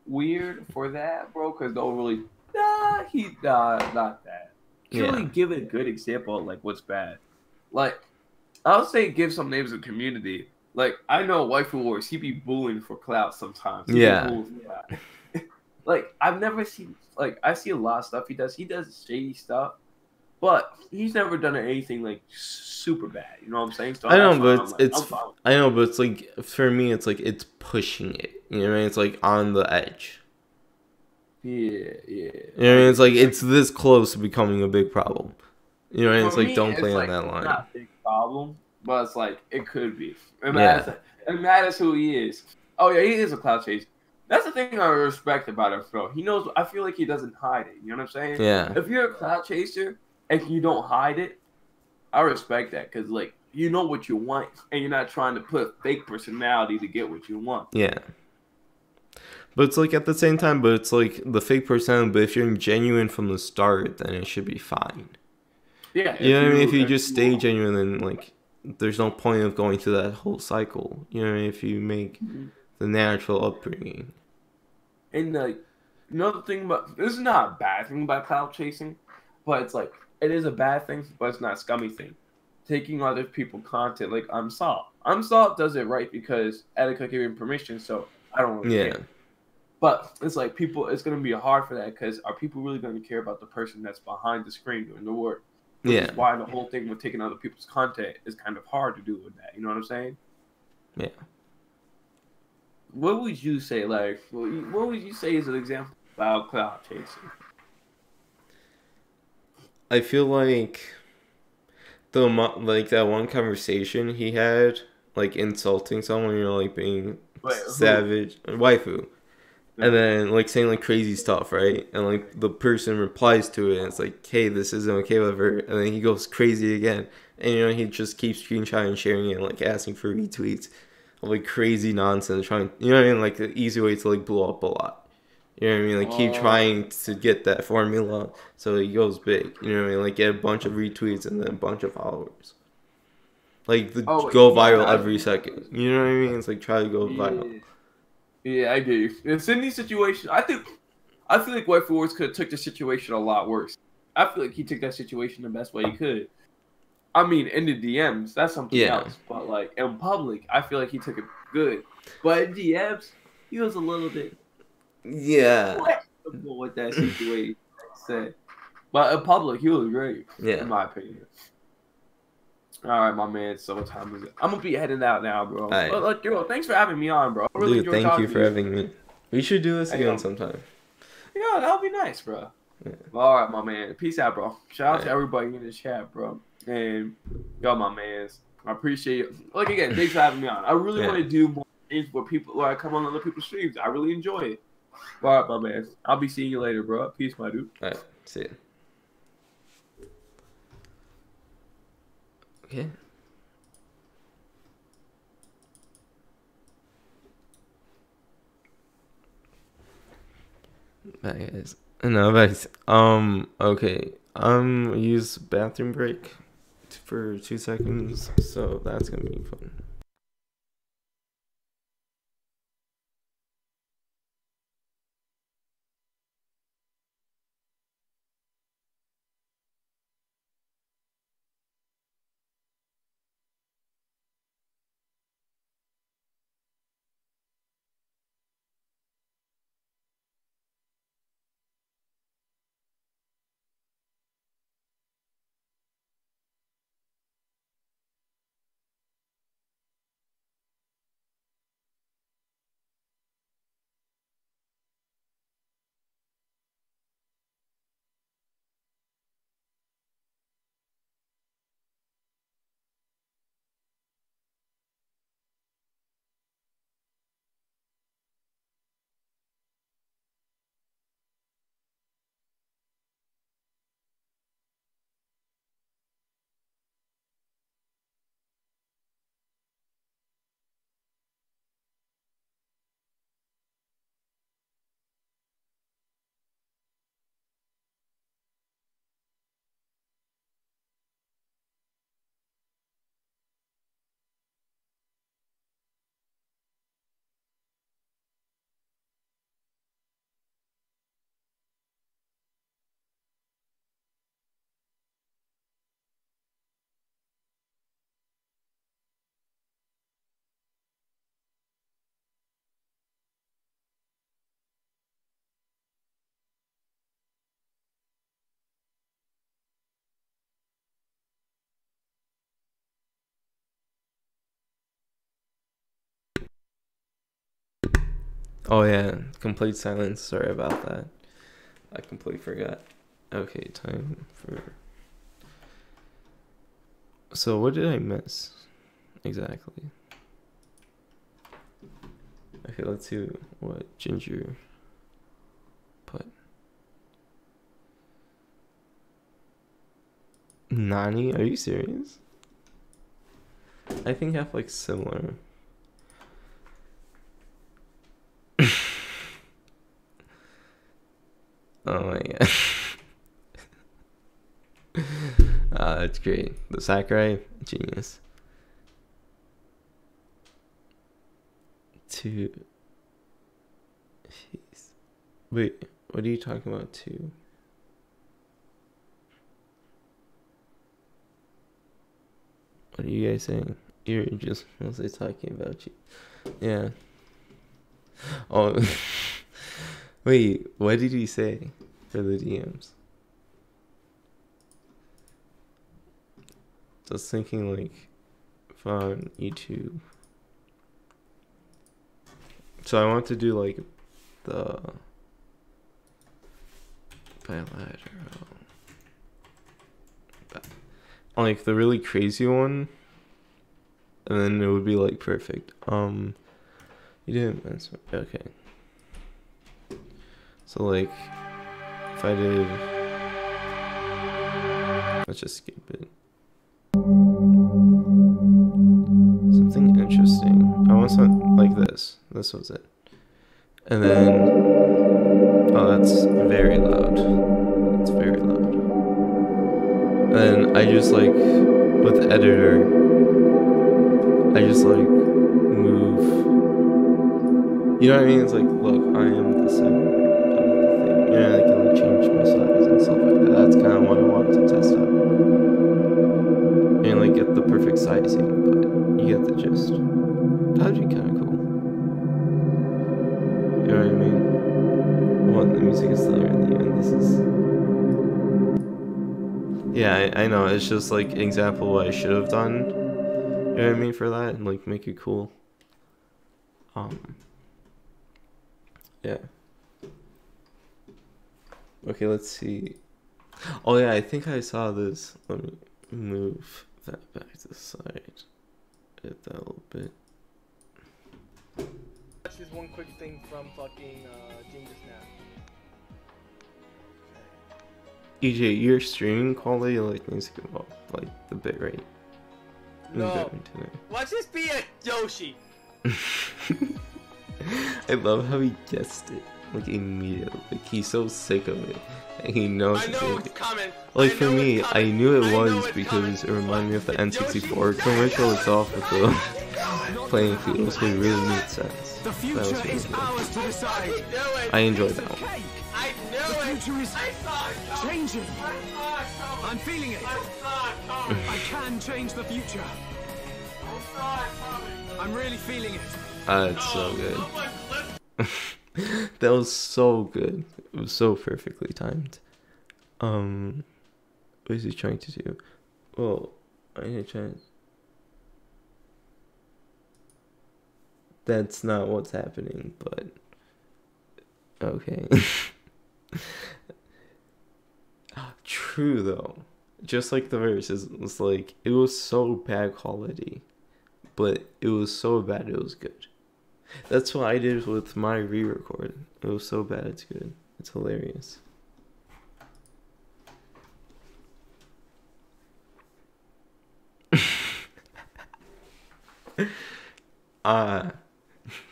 weird for that, bro, because don't really not that. Yeah. truly give a good example of like what's bad. Like I'll say give some names of community. Like I know Waifu Wars, he be bullying for clout sometimes. He get Yeah. bullied for that. Like I've never seen like I see a lot of stuff he does. He does shady stuff, but he's never done anything like super bad. You know what I'm saying? So I know, that's why but I'm like I'm it's fine. I know, but it's like for me, it's like it's pushing it. You know what I mean? It's like on the edge. Yeah, yeah. You know what I Like mean? It's like it's like it's this close to becoming a big problem. You know what I mean? It's for like me, don't it's play on like that it's line. not a big problem, but it's like it could be. Yeah. It matters who he is. Oh yeah, he is a cloud chaser. That's the thing I respect about Afro. He knows. I feel like he doesn't hide it. You know what I'm saying? Yeah. If you're a cloud chaser and you don't hide it, I respect that because like you know what you want and you're not trying to put fake personality to get what you want. Yeah. But it's like at the same time, but it's like the fake person. But if you're genuine from the start, then it should be fine. Yeah, You know what I mean? If you if just stay you genuine, then like there's no point of going through that whole cycle. You know what I mean? If you make the natural upbringing. and like another thing about this is not a bad thing about cloud chasing, but it's like it is a bad thing, but it's not a scummy thing. Taking other people's content, like I'm Salt. I'm Salt does it right because Etika gave him permission, so I don't really Yeah. care. But it's like people, it's gonna be hard for that because are people really gonna care about the person that's behind the screen doing the work? Which Yeah. is why the whole thing with taking other people's content is kind of hard to do with that. You know what I'm saying? Yeah. What would you say? Like, what would you say is an example about cloud chasing? I feel like like that one conversation he had, like insulting someone, you know, like being Wait, who? savage, waifu, and No. then like saying like crazy stuff, right? And like the person replies to it, and it's like, "Hey, this isn't okay, whatever." And then he goes crazy again, and you know he just keeps screenshotting and sharing it, and, like asking for retweets of like crazy nonsense, trying, you know what I mean, like the easy way to like blow up a lot. You know what I mean? Like keep trying to get that formula so he goes big. You know what I mean? Like get a bunch of retweets and then a bunch of followers. Like the Oh wait, go yeah, viral every second. You know what I mean? It's like try to go viral. yeah, yeah. I get you. It's in these situations. I feel like White Forwards could have took the situation a lot worse. I feel like he took that situation the best way he could. I mean, in the DMs, that's something Yeah. else. But like in public, I feel like he took it good. But in DMs, he was a little bit Yeah. questionable with that situation. Said, but in public, he was great, Yeah. in my opinion. All right, my man. So what time is it? I'm gonna be heading out now, bro. But Alright. look, yo, thanks for having me on, bro. I really Dude, enjoyed thank you talking to for you. having me. We should do this Hey, again sometime. yeah, that'll be nice, bro. Yeah. All right, my man. Peace out, bro. Shout out to Alright. everybody in the chat, bro. And yo, my mans. I appreciate it. Like again, thanks for having me on. I really Yeah. want to do more things where people where I come on other people's streams. I really enjoy it. All right, my man. I'll be seeing you later, bro. Peace, my dude. Alright. See ya. Okay. Bye guys. No, guys. Okay. Use bathroom break for 2 seconds. So that's gonna be fun. Oh yeah, complete silence. Sorry about that. I completely forgot. Okay, time for. So what did I miss exactly? Okay, let's see what Ginger put. Nani? Are you serious? I think I have like similar. Oh my god. That's great. The Sakurai, genius. Two. Jeez. Wait, what are you talking about? Two. What are you guys saying? You're just mostly talking about you. Yeah. Oh. Wait, what did he say for the DMs? Just thinking like on YouTube. So I want to do like the bilateral, like the really crazy one, and then it would be like perfect. You didn't mention. Okay. So like, if I did, let's just skip it. Something interesting. I want something like this. This was it. And then, oh, that's very loud. It's very loud. And then I just like, with editor, I just like move. You know what I mean? It's like, look, I am the center of the thing. Yeah, I can like change my size and stuff like that. That's kind of what I wanted to test out. And like get the perfect sizing, but you get the gist. That'd be kind of cool. You know what I mean? What, the music is louder in the end. This is. Yeah, I know. It's just like example what I should have done. You know what I mean for that, and like make it cool. Yeah. Okay, let's see. Oh yeah, I think I saw this. Let me move that back to the side. Edit that a little bit. Watch this one quick thing from fucking Ginger Snap. EJ, your streaming quality like needs to go up, like the bit rate. No. Watch this be a Yoshi. I love how he guessed it like immediately. Like he's so sick of it, and he knows. I know it's coming. Like for me, I knew it was because it reminded me of the N64 commercial. It's off with the playing field, so it really made sense. The future is ours to decide. I enjoyed that one. I knew it. The future is changing. I'm feeling it. I can change the future. I'm really feeling it. It's so good. That was so good. It was so perfectly timed. What is he trying to do? Well, I need to try. That's not what's happening, but okay. True though. Just like the verse, it was like it was so bad quality, but it was so bad it was good. That's what I did with my re-record. It was so bad it's good. It's hilarious.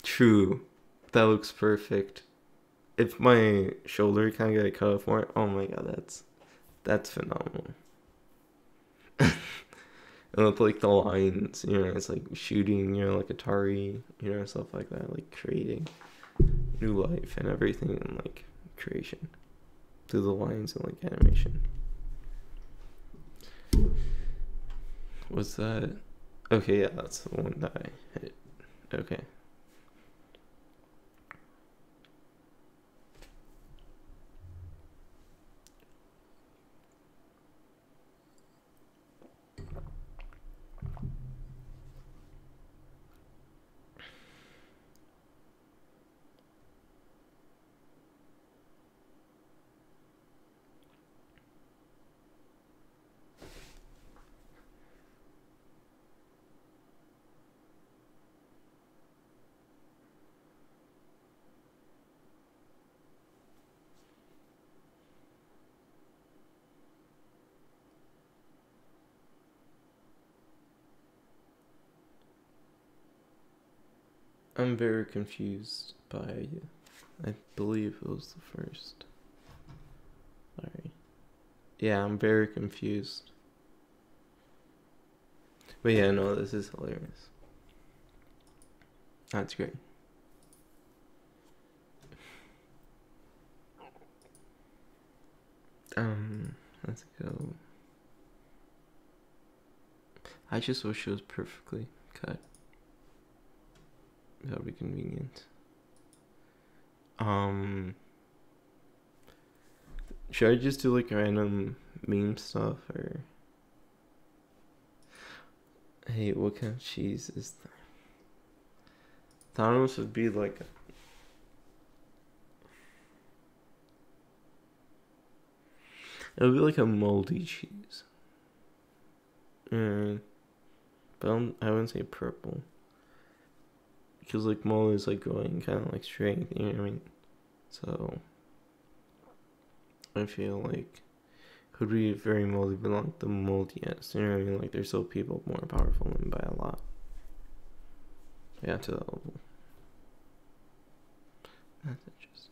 True. That looks perfect. If my shoulder kind of got cut off more, oh my god, that's phenomenal. And with like the lines, you know, it's like shooting, you know, like Atari, you know, stuff like that, like creating new life and everything, and like creation through the lines and like animation. What's that? Okay, yeah, that's the one that I hit. Okay. I'm very confused by. I believe it was the first. Sorry. Yeah, I'm very confused. But yeah, no, this is hilarious. That's great. Let's go. I just wish it was perfectly cut. That would be convenient. Should I just do like random meme stuff or? Hey, what kind of cheese is that? Thanos would be like it would be like a moldy cheese. But I wouldn't say purple. Because like mold is like growing kind of like strength, you know what I mean? So I feel like could be very moldy, but not the moldiest. You know what I mean? Like there's still people more powerful than by a lot. Yeah, to that level. That's interesting.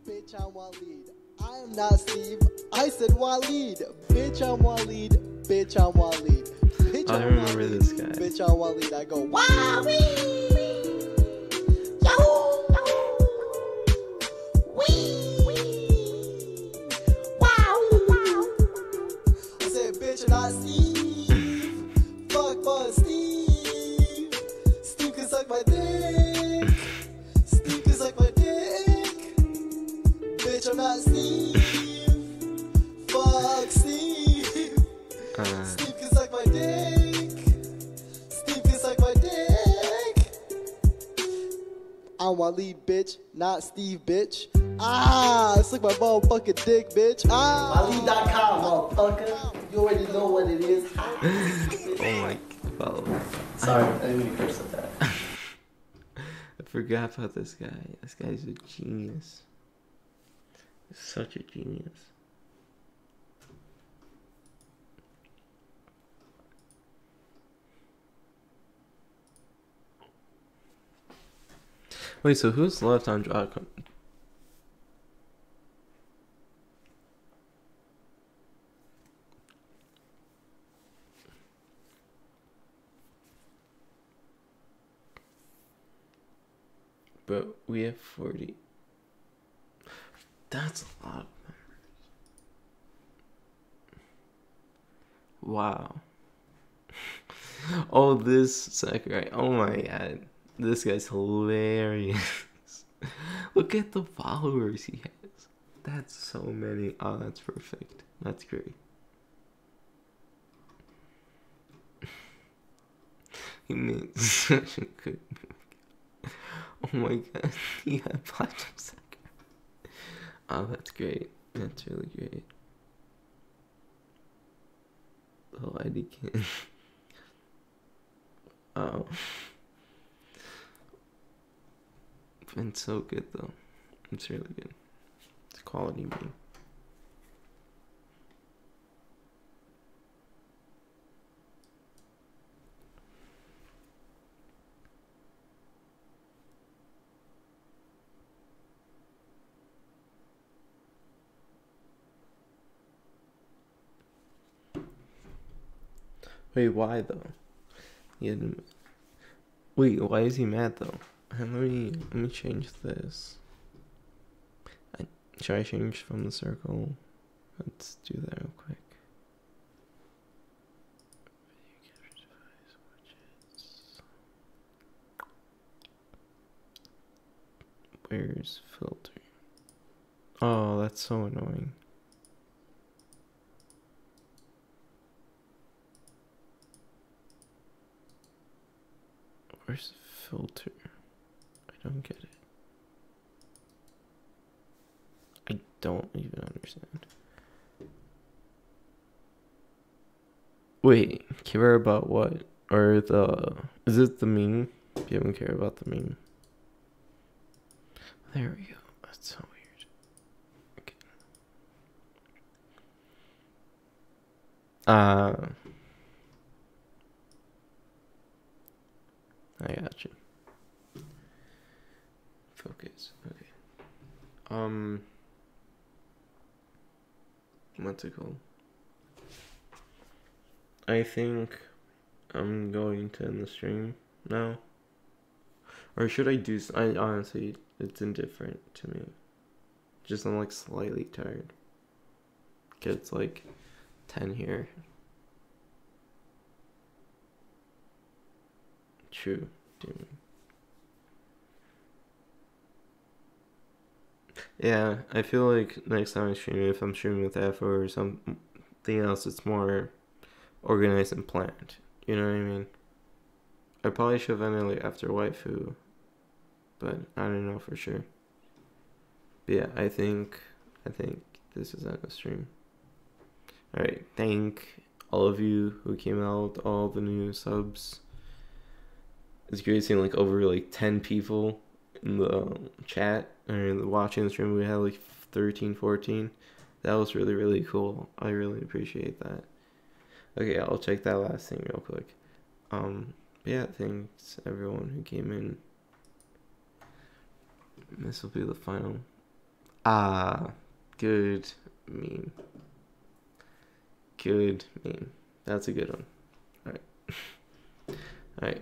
Bitch, I'm Waleed. I am not Steve. I said Waleed. Bitch, I'm Waleed. Bitch, I'm Waleed. Bitch, I I'm remember Waleed. this guy. Bitch, I'm Waleed. I go Waleed. Yahoo! Wee! Wow! I said, bitch, I'm not Steve. Fuck fun, Steve. Steve can suck my dick. Steve can suck my dick. Bitch, I'm not Steve. Fuck Steve. Steve can suck my dick. Steve can suck my dick. I'm Waleed, bitch, not Steve, bitch. Suck my motherfucking dick, bitch. Waleed.com, motherfucker. You already know what it is. Oh my god. Sorry, I didn't mean to curse like that. I forgot about this guy. This guy's a genius. He's such a genius. Wait, so who's left on Dragon? But we have 40. That's a lot of members. Wow. Oh, this Sakurai. Oh my god. This guy's hilarious. Look at the followers he has. That's so many. Oh, that's perfect. That's great. He made such a good movie. Oh my god. He had Platinum Sakurai. Oh, that's great. That's really great. Oh, ID can. Oh. It's so good though. It's really good. It's quality meme. Wait, why though? He had... Wait, why is he mad though? And let me change this. Should I change from the circle? Let's do that real quick. Where's filter? Oh, that's so annoying. Where's the filter? I don't get it. I don't even understand. Wait, care about what? Or the... Is it the meme? You haven't care about the meme. There we go. That's so weird. Okay. I got you. Focus. Okay. What's it called? I think I'm going to end the stream now. Or should I do... I honestly, it's indifferent to me. Just I'm like slightly tired. It's like 10 here. True. Dude. Yeah, I feel like next time I stream, if I'm streaming with Afro or something else, it's more organized and planned. You know what I mean? I probably should have ended like after waifu, but I don't know for sure. But yeah, I think this is at the stream. Alright, thank all of you who came out, all the new subs. It's great seeing like over like 10 people in the chat or watching the stream. We had like 13, 14. That was really, really cool. I really appreciate that. Okay, I'll check that last thing real quick. Yeah, thanks everyone who came in. This will be the final. Good meme. Good meme. That's a good one. Alright. Alright.